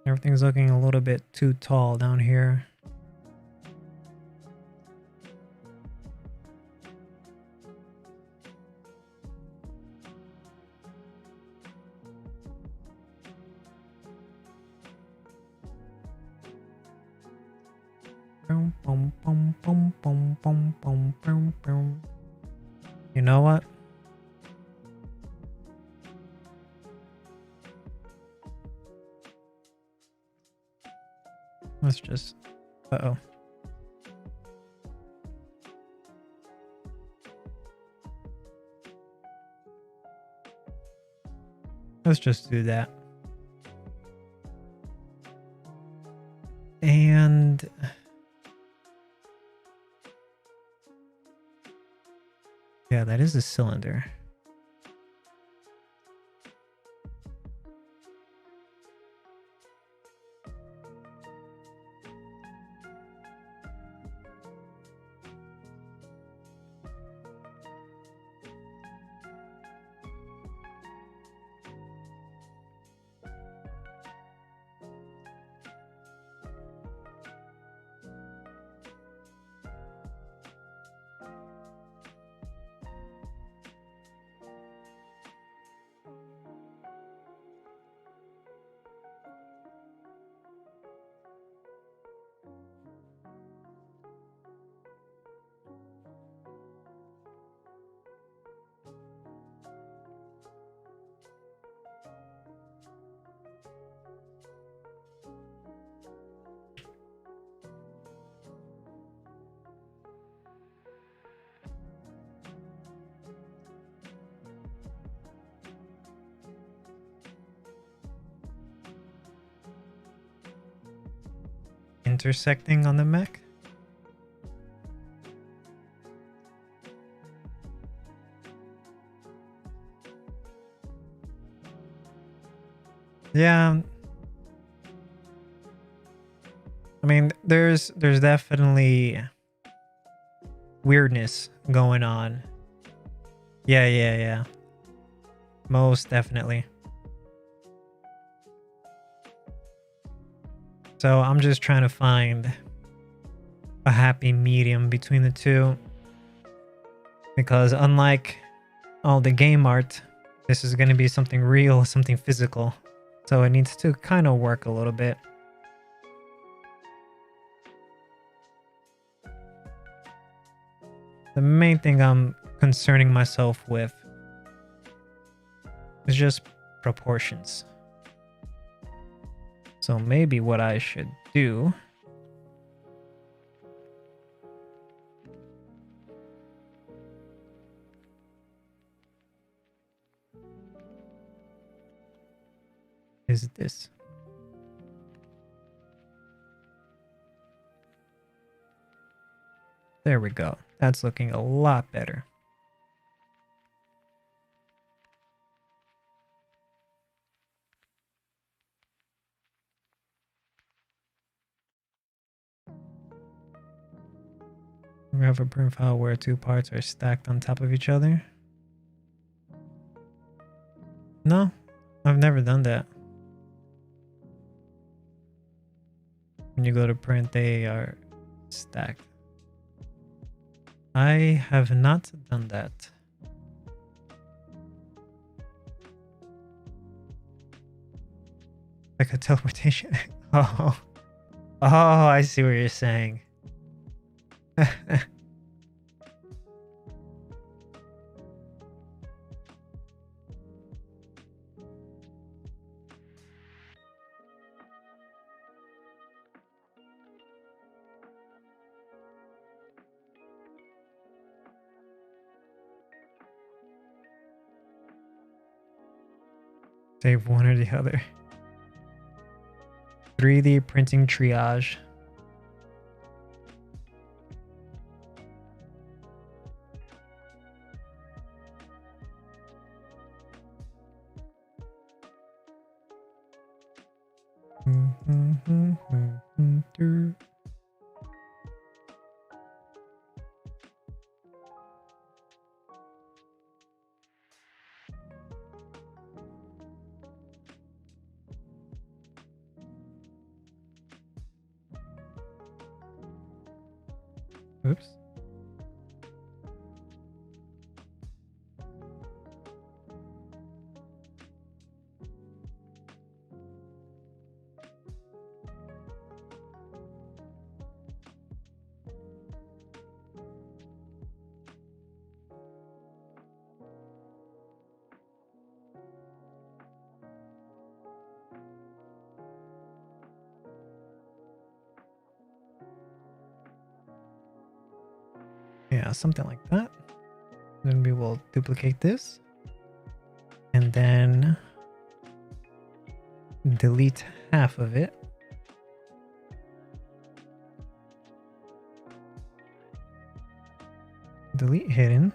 Everything's looking a little bit too tall down here. You know what? Let's just... Uh-oh. Let's just do that. And... yeah, that is a cylinder. intersecting on the mech. Yeah. I mean, there's definitely weirdness going on. Yeah. Most definitely. So I'm just trying to find a happy medium between the two. Because unlike all the game art, this is going to be something real, something physical. So it needs to kind of work a little bit. The main thing I'm concerning myself with is just proportions. So maybe what I should do is this. There we go. That's looking a lot better. We have a print file where two parts are stacked on top of each other. No, I've never done that. When you go to print, they are stacked. I have not done that. Like a teleportation. Oh, I see what you're saying. Save one or the other. 3D printing triage. Oops. Yeah, something like that. Then we will duplicate this and then delete half of it. Delete hidden.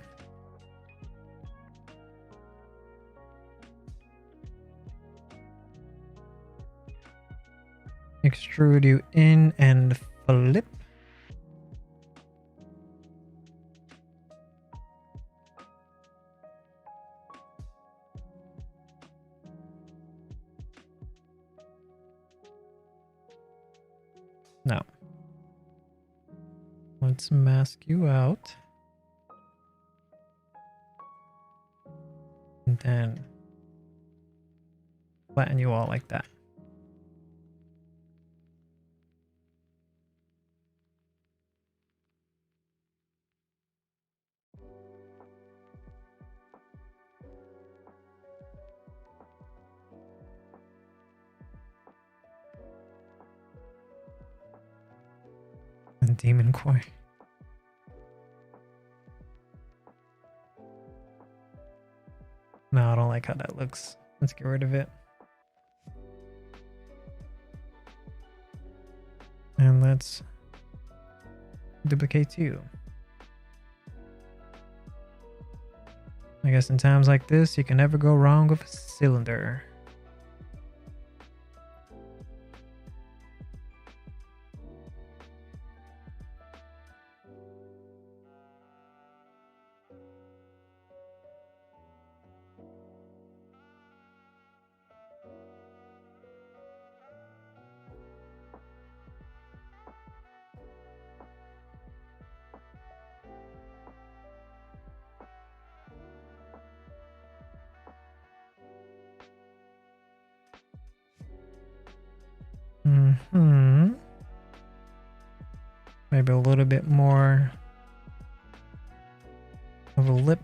Extrude you in and flip. Now, let's mask you out. And then flatten you all like that. And demon core. No, I don't like how that looks. Let's get rid of it. And let's duplicate you. I guess in times like this, you can never go wrong with a cylinder. Maybe a little bit more of a lip.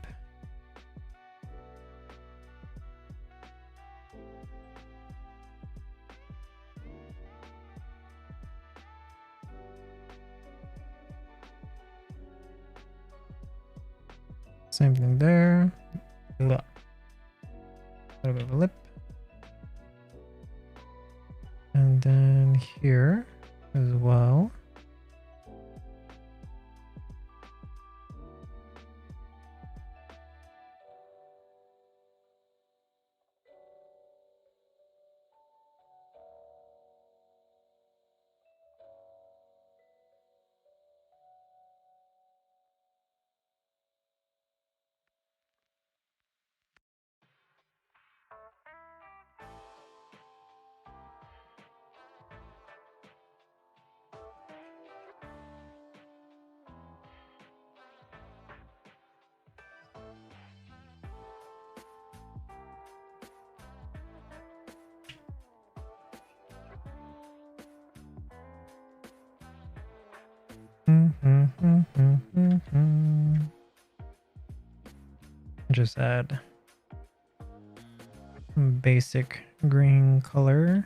Same thing there. A little bit of a lip. And then here as well. Just add basic green color.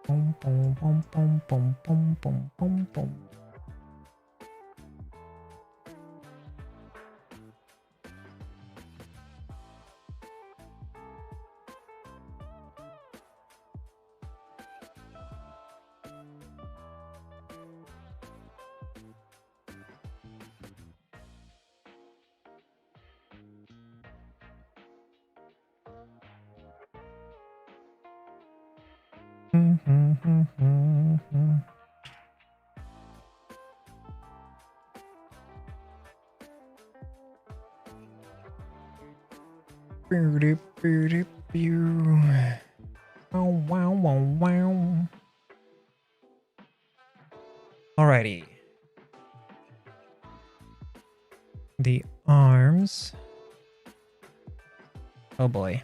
Boom, boom, boom, boom, boom, boom, boom, boom, boom. Alrighty. The arms. Oh boy.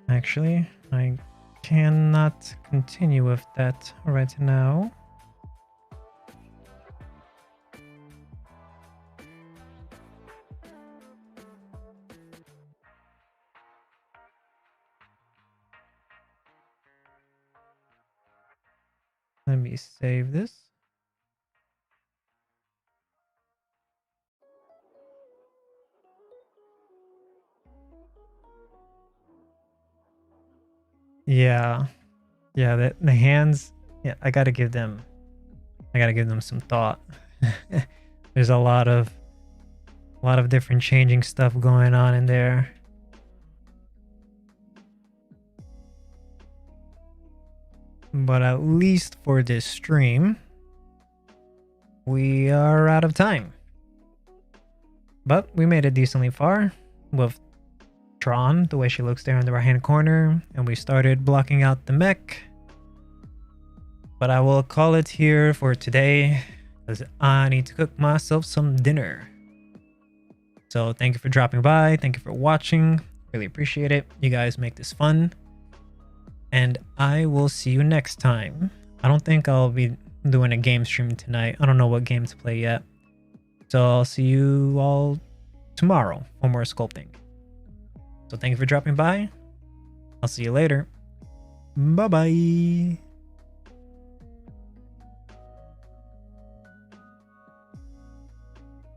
Actually, I cannot continue with that right now. Let me save this. Yeah, the hands. Yeah, I gotta give them some thought. There's a lot of different changing stuff going on in there. But at least for this stream, we are out of time. But we made it decently far with Tron, the way she looks there in the right hand corner, and we started blocking out the mech. But I will call it here for today because I need to cook myself some dinner. So thank you for dropping by. Thank you for watching. Really appreciate it. You guys make this fun. And I will see you next time. I don't think I'll be doing a game stream tonight. I don't know what game to play yet. So I'll see you all tomorrow for more sculpting. So thank you for dropping by. I'll see you later. Bye-bye.